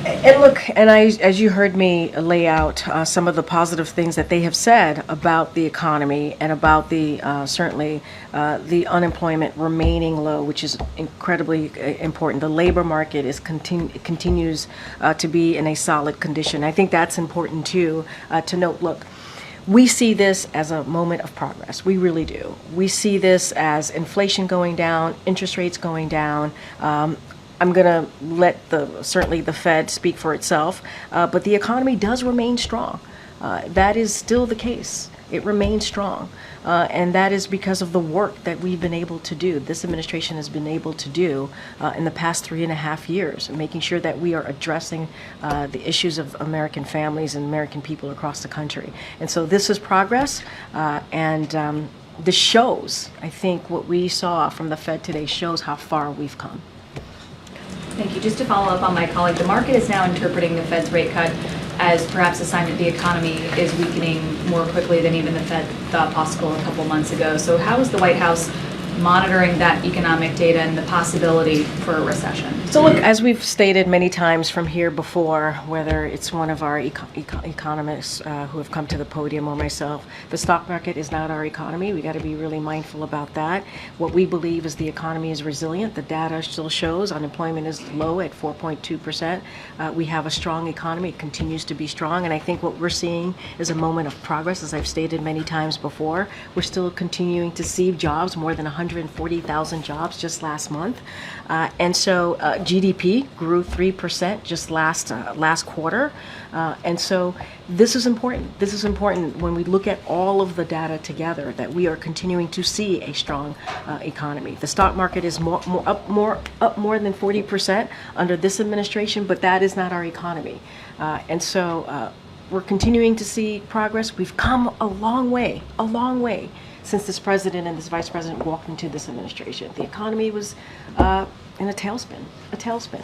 And look, and as you heard me lay out some of the positive things that they have said about the economy and about the certainly the unemployment remaining low, which is incredibly important. The labor market continues to be in a solid condition. I think that's important too to note. Look, we see this as a moment of progress. We really do. We see this as inflation going down, interest rates going down. I'm going to let certainly the Fed speak for itself, but the economy does remain strong. That is still the case. It remains strong. And that is because of the work that we've been able to do, this administration has been able to do in the past 3.5 years, making sure that we are addressing the issues of American families and American people across the country. And so this is progress, and this shows, I think what we saw from the Fed today shows how far we've come. Thank you. Just to follow up on my colleague, the market is now interpreting the Fed's rate cut as perhaps a sign that the economy is weakening more quickly than even the Fed thought possible a couple months ago. So how is the White House monitoring that economic data and the possibility for a recession? So look, as we've stated many times from here before, whether it's one of our economists who have come to the podium or myself, the stock market is not our economy. We got to be really mindful about that. What we believe is the economy is resilient. The data still shows unemployment is low at 4.2%. We have a strong economy. It continues to be strong. And I think what we're seeing is a moment of progress. As I've stated many times before, we're still continuing to see jobs, more than 140,000 jobs just last month. And so GDP grew 3% just last quarter. And so this is important. This is important when we look at all of the data together, that we are continuing to see a strong economy. The stock market is up more than 40% under this administration, but that is not our economy. And so we're continuing to see progress. We've come a long way since this president and this vice president walked into this administration. The economy was in a tailspin.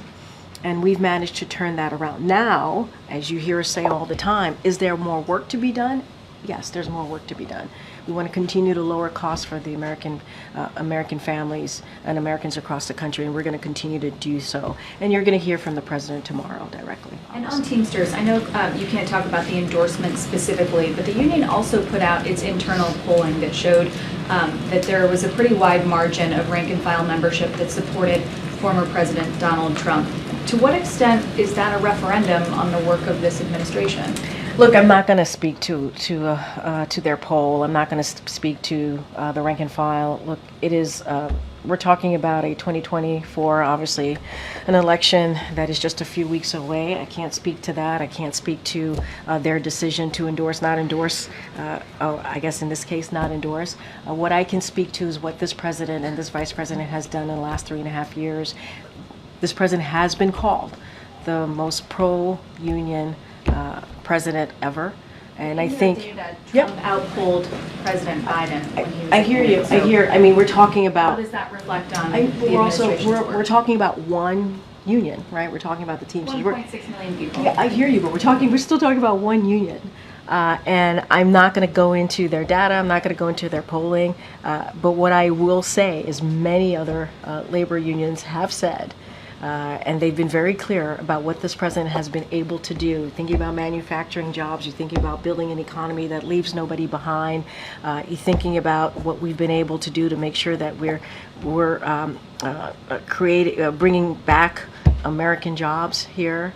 And we've managed to turn that around. Now, as you hear us say all the time, is there more work to be done? Yes, there's more work to be done. We want to continue to lower costs for the American families and Americans across the country, and we're going to continue to do so. And you're going to hear from the president tomorrow directly. And on Teamsters, I know you can't talk about the endorsement specifically, but the union also put out its internal polling that showed that there was a pretty wide margin of rank-and-file membership that supported former President Donald Trump. To what extent is that a referendum on the work of this administration? Look, I'm not going to speak to their poll. I'm not going to speak to the rank and file. Look, it is. We're talking about a 2024, obviously, an election that is just a few weeks away. I can't speak to that. I can't speak to their decision to endorse, not endorse. I guess in this case, not endorse. What I can speak to is what this president and this vice president has done in the last 3.5 years. This president has been called the most pro-union president ever, and I think Trump outpolled President Biden. I hear you. I mean, we're talking about. How does that reflect on the administration's work? We're talking about one union, right? We're talking about the Teamsters. 1.6 million people. Yeah, I hear you, but we're still talking about one union. And I'm not going to go into their data. I'm not going to go into their polling. But what I will say is many other labor unions have said, and they've been very clear about what this president has been able to do. Thinking about manufacturing jobs, you're thinking about building an economy that leaves nobody behind. You're thinking about what we've been able to do to make sure that we're bringing back American jobs here.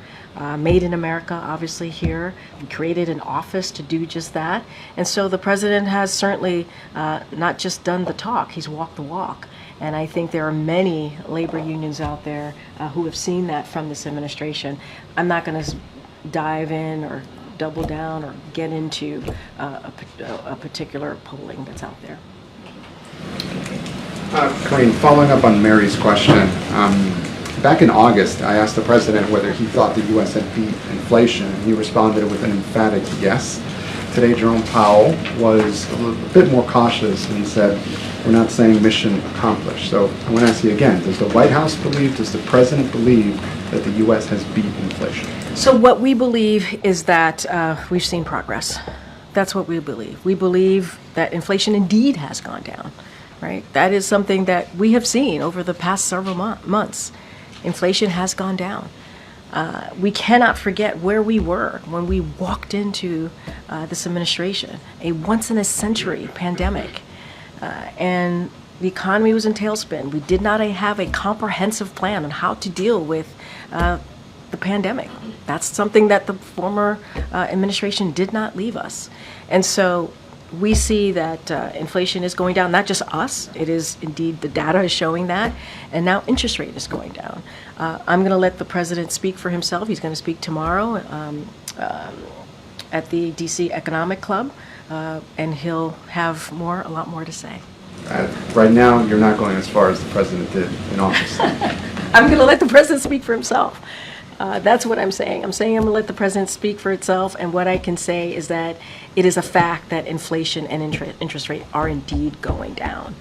Made in America, obviously here. We created an office to do just that. And so the president has certainly not just done the talk, he's walked the walk. And I think there are many labor unions out there who have seen that from this administration. I'm not going to dive in or double down or get into a particular polling that's out there. Karine, following up on Mary's question, back in August, I asked the president whether he thought the U.S. had beat inflation, and he responded with an emphatic yes. Today, Jerome Powell was a bit more cautious and said, we're not saying mission accomplished. So I want to ask you again, does the White House believe, does the president believe that the U.S. has beat inflation? So what we believe is that we've seen progress. That's what we believe. We believe that inflation indeed has gone down, right? That is something that we have seen over the past several months. Inflation has gone down. We cannot forget where we were when we walked into this administration, a once-in-a-century pandemic. And the economy was in tailspin. We did not have a comprehensive plan on how to deal with the pandemic. That's something that the former administration did not leave us. And so we see that inflation is going down, not just us, it is indeed, the data is showing that, and now interest rate is going down. I'm going to let the president speak for himself. He's going to speak tomorrow. at the DC Economic Club, and he'll have a lot more to say. Right now, you're not going as far as the president did in office. I'm going to let the president speak for himself. That's what I'm saying. I'm saying I'm going to let the president speak for itself, and what I can say is that it is a fact that inflation and interest rate are indeed going down.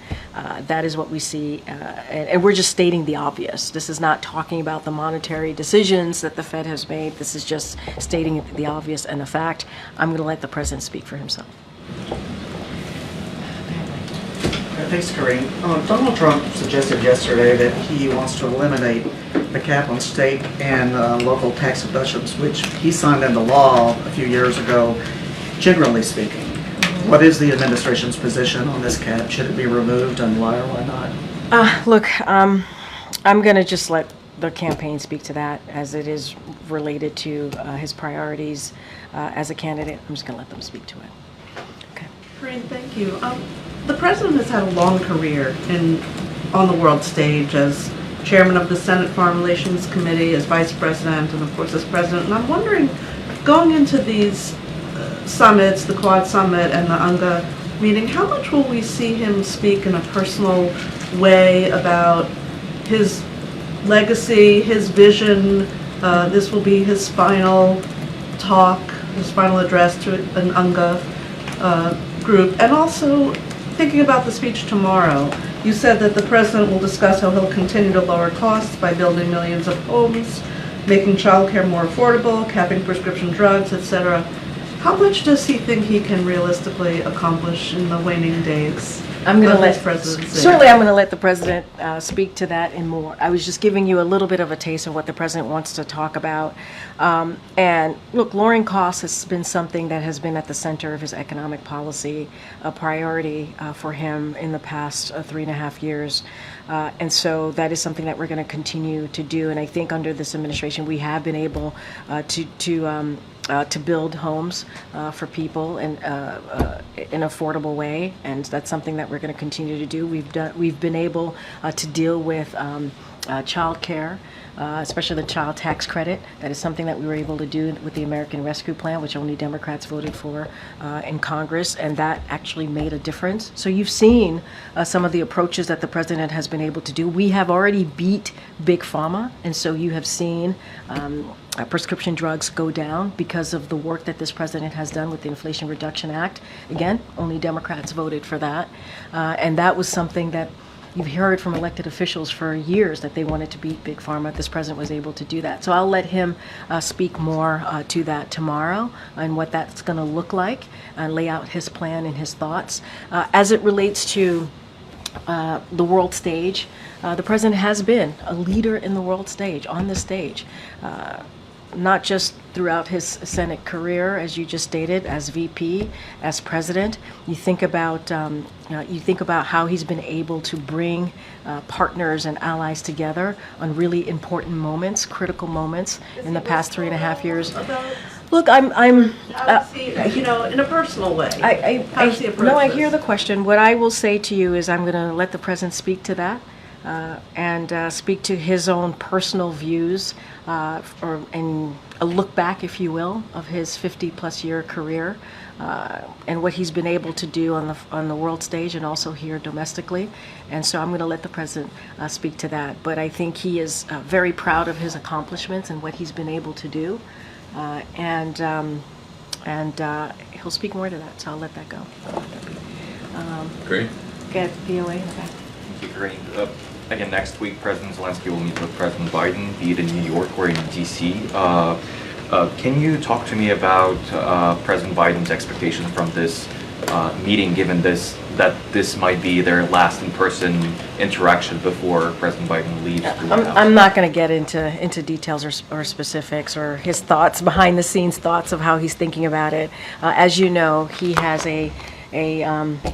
That is what we see, and we're just stating the obvious. This is not talking about the monetary decisions that the Fed has made. This is just stating the obvious and the fact. I'm going to let the president speak for himself. Thanks, Karine. Donald Trump suggested yesterday that he wants to eliminate the cap on state and local tax deductions, which he signed into law a few years ago, generally speaking. What is the administration's position on this cap? Should it be removed, and why or why not? Look, I'm going to just let the campaign speak to that, as it is related to his priorities as a candidate. I'm just going to let them speak to it. Karine, thank you. The president has had a long career on the world stage as chairman of the Senate Foreign Relations Committee, as vice president, and of course as president. And I'm wondering, going into these summits, the Quad Summit and the UNGA meeting, how much will we see him speak in a personal way about his legacy, his vision? This will be his final talk, his final address to an UNGA group, and also thinking about the speech tomorrow. You said that the president will discuss how he'll continue to lower costs by building millions of homes, making childcare more affordable, capping prescription drugs, etc. How much does he think he can realistically accomplish in the waning days I'm going to of his let presidency? certainly I'm going to let the president speak to that and more. I was just giving you a little bit of a taste of what the president wants to talk about. And look, lowering costs has been something that has been at the center of his economic policy, a priority for him in the past 3.5 years. And so that is something that we're going to continue to do. And I think under this administration, we have been able to build homes for people in an affordable way, and that's something that we're going to continue to do. We've been able to deal with child care, especially the child tax credit. That is something that we were able to do with the American Rescue Plan, which only Democrats voted for in Congress, and that actually made a difference. So you've seen some of the approaches that the president has been able to do. We have already beat Big Pharma, and so you have seen prescription drugs go down because of the work that this president has done with the Inflation Reduction Act. Again, only Democrats voted for that. And that was something that you've heard from elected officials for years, that they wanted to beat Big Pharma. This president was able to do that. So I'll let him speak more to that tomorrow and what that's going to look like, and lay out his plan and his thoughts. As it relates to the world stage, the president has been a leader in the world stage, on the stage. Not just throughout his Senate career, as you just stated, as VP, as president. You think about how he's been able to bring partners and allies together on really important moments, critical moments in the past 3.5 years. Look, I'm in a personal way. I hear the question. What I will say to you is I'm going to let the president speak to that. And speak to his own personal views, and a look back, if you will, of his 50-plus year career, and what he's been able to do on the world stage and also here domestically. And so I'm going to let the president speak to that. But I think he is very proud of his accomplishments and what he's been able to do, and he'll speak more to that. So I'll let that go. Great. Get VOA in the back. Thank you, Karine. Again, next week, President Zelensky will meet with President Biden, be it in New York or in DC. Can you talk to me about President Biden's expectations from this meeting, given that this might be their last in-person interaction before President Biden leaves the White House? I'm not going to get into details or specifics or his thoughts, behind the scenes thoughts of how he's thinking about it. As you know, he has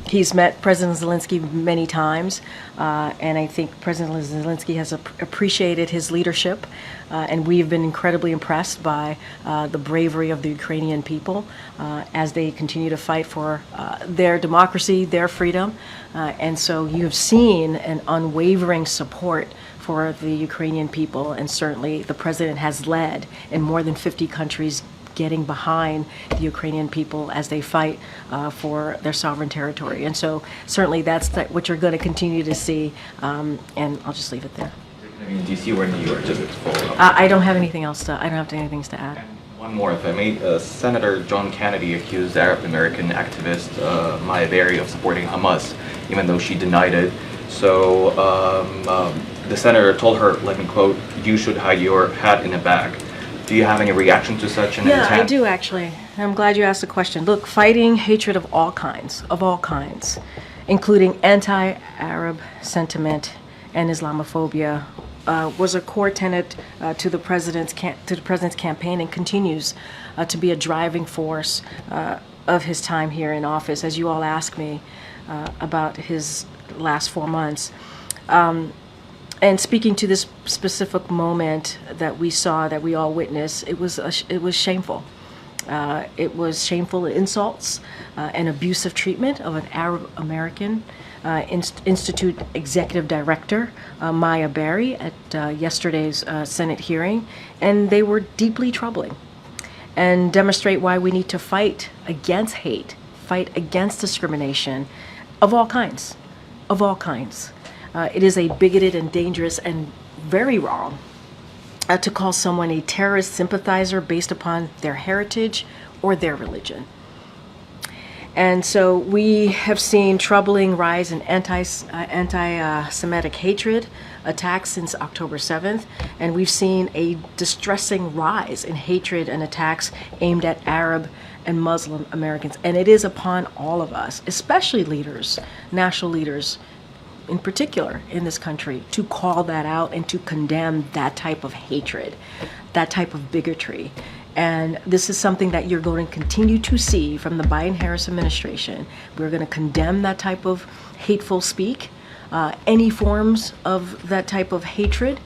he's met President Zelensky many times, and I think President Zelensky has appreciated his leadership, and we've been incredibly impressed by the bravery of the Ukrainian people as they continue to fight for their democracy, their freedom, and so you've seen an unwavering support for the Ukrainian people, and certainly the president has led in more than 50 countries getting behind the Ukrainian people as they fight for their sovereign territory. And so certainly that's what you're going to continue to see, and I'll just leave it there. In DC or New York, just to follow up. I don't have anything else to, I don't have anything to add. One more, if I may. Senator John Kennedy accused Arab American activist Maya Berry of supporting Hamas, even though she denied it. So the senator told her, let me quote, "You should hide your hat in a bag." Do you have any reaction to such an Yeah, intent? I do actually. I'm glad you asked the question. Look, fighting hatred of all kinds, including anti-Arab sentiment and Islamophobia, was a core tenet to the president's campaign, and continues to be a driving force of his time here in office. As you all ask me about his last 4 months, and speaking to this specific moment that we saw, that we all witnessed, it was shameful. It was shameful insults and abusive treatment of an Arab American Institute Executive Director, Maya Berry, at yesterday's Senate hearing, and they were deeply troubling and demonstrate why we need to fight against hate, fight against discrimination of all kinds, It is a bigoted and dangerous and very wrong to call someone a terrorist sympathizer based upon their heritage or their religion. And so we have seen troubling rise in anti-Semitic hatred attacks since October 7th, and we've seen a distressing rise in hatred and attacks aimed at Arab and Muslim Americans. And it is upon all of us, especially leaders, national leaders in particular in this country, to call that out and to condemn that type of hatred, that type of bigotry. And this is something that you're going to continue to see from the Biden-Harris administration. We're going to condemn that type of hateful speak, any forms of that type of hatred.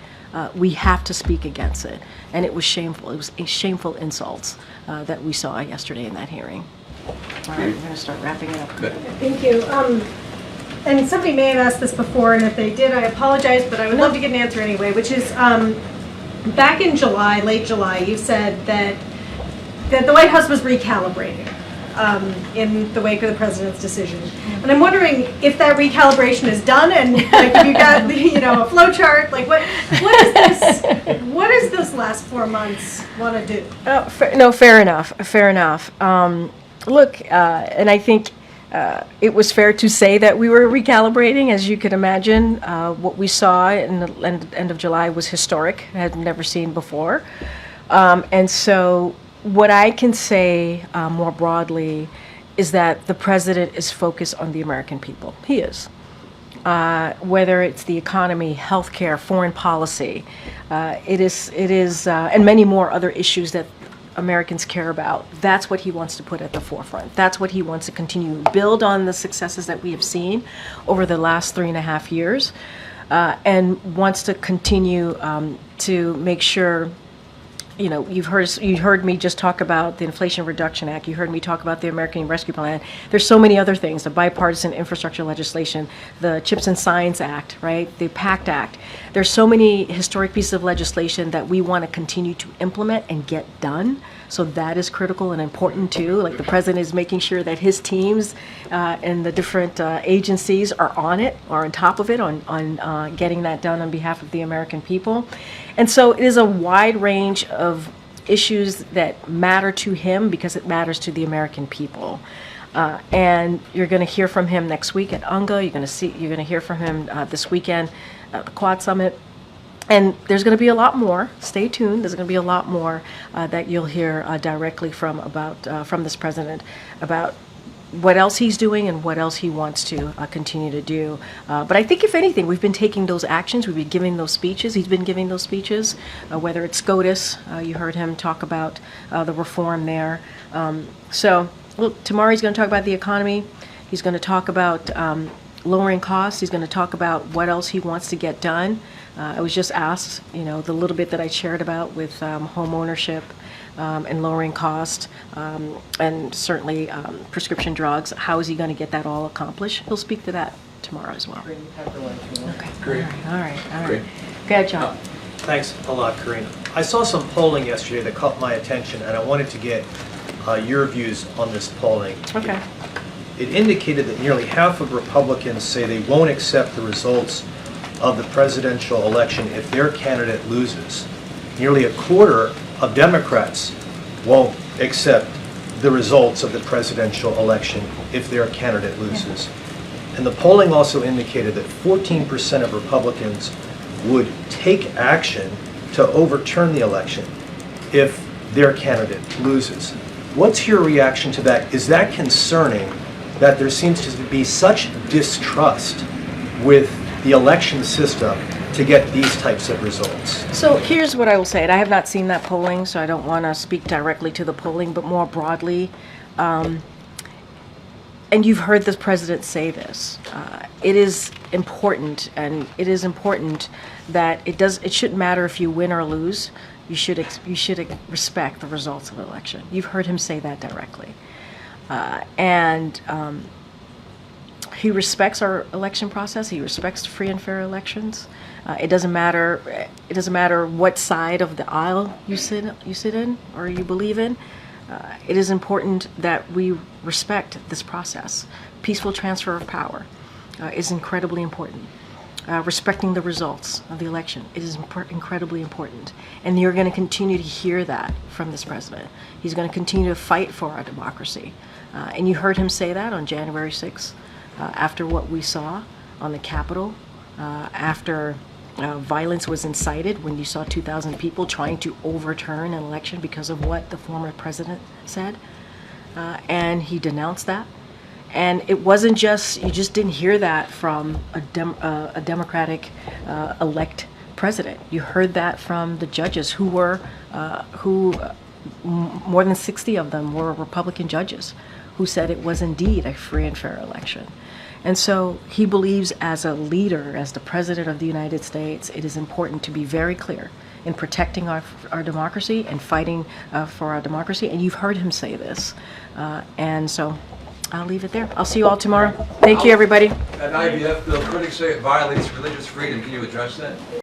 We have to speak against it. And it was shameful. It was shameful insults that we saw yesterday in that hearing. All right, we're going to start wrapping it up. Thank you. And somebody may have asked this before, and if they did, I apologize, but I would love to get an answer anyway, which is, back in July, late July, you said that the White House was recalibrating in the wake of the president's decision. And I'm wondering if that recalibration is done, and like if you got a flow chart, like what does this last 4 months want to do? Fair enough. Look, and I think it was fair to say that we were recalibrating. As you can imagine, what we saw in the end of July was historic. I had never seen before. And so what I can say more broadly is that the president is focused on the American people. He is. Whether it's the economy, healthcare, foreign policy, it is, and many more other issues that Americans care about. That's what he wants to put at the forefront. That's what he wants to continue to build on the successes that we have seen over the last 3.5 years, and wants to continue to make sure. You heard me just talk about the Inflation Reduction Act. You heard me talk about the American Rescue Plan. There's so many other things, the bipartisan infrastructure legislation, the CHIPS and Science Act, right? The PACT Act. There's so many historic pieces of legislation that we want to continue to implement and get done. So that is critical and important too. Like the president is making sure that his teams and the different agencies are on it, are on top of it, on getting that done on behalf of the American people. And so it is a wide range of issues that matter to him because it matters to the American people. And you're going to hear from him next week at UNGA. You're going to hear from him this weekend at the Quad Summit. And there's going to be a lot more. Stay tuned. There's going to be a lot more that you'll hear directly from this president about what else he's doing and what else he wants to continue to do. But I think if anything, we've been taking those actions. We've been giving those speeches. He's been giving those speeches, whether it's SCOTUS. You heard him talk about the reform there. So look, tomorrow he's going to talk about the economy. He's going to talk about lowering costs. He's going to talk about what else he wants to get done. I was just asked, the little bit that I shared about with home ownership and lowering cost, and certainly prescription drugs. How is he going to get that all accomplished? He'll speak to that tomorrow as well. Okay. Great. All right. Great. Go ahead, John. Thanks a lot, Karine. I saw some polling yesterday that caught my attention, and I wanted to get your views on this polling. Okay. It indicated that nearly half of Republicans say they won't accept the results of the presidential election if their candidate loses. Nearly a quarter of Democrats won't accept the results of the presidential election if their candidate loses. And the polling also indicated that 14% of Republicans would take action to overturn the election if their candidate loses. What's your reaction to that? Is that concerning that there seems to be such distrust with the election system to get these types of results? So here's what I will say, and I have not seen that polling, so I don't want to speak directly to the polling, but more broadly, and you've heard the president say this, it is important, and it is important that it shouldn't matter if you win or lose. You should respect the results of the election. You've heard him say that directly, and he respects our election process. He respects free and fair elections. It doesn't matter. It doesn't matter what side of the aisle you sit in or you believe in. It is important that we respect this process. Peaceful transfer of power is incredibly important. Respecting the results of the election, it is incredibly important. And you're going to continue to hear that from this president. He's going to continue to fight for our democracy. And you heard him say that on January 6th, after what we saw on the Capitol, after violence was incited, when you saw 2,000 people trying to overturn an election because of what the former president said. And he denounced that. And it wasn't just, you just didn't hear that from a Democratic elect president. You heard that from the judges who were, more than 60 of them were Republican judges who said it was indeed a free and fair election. And so he believes, as a leader, as the president of the United States, it is important to be very clear in protecting our democracy and fighting for our democracy. And you've heard him say this. And so I'll leave it there. I'll see you all tomorrow. Thank you, everybody. At IVF, the critics say it violates religious freedom. Can you address that?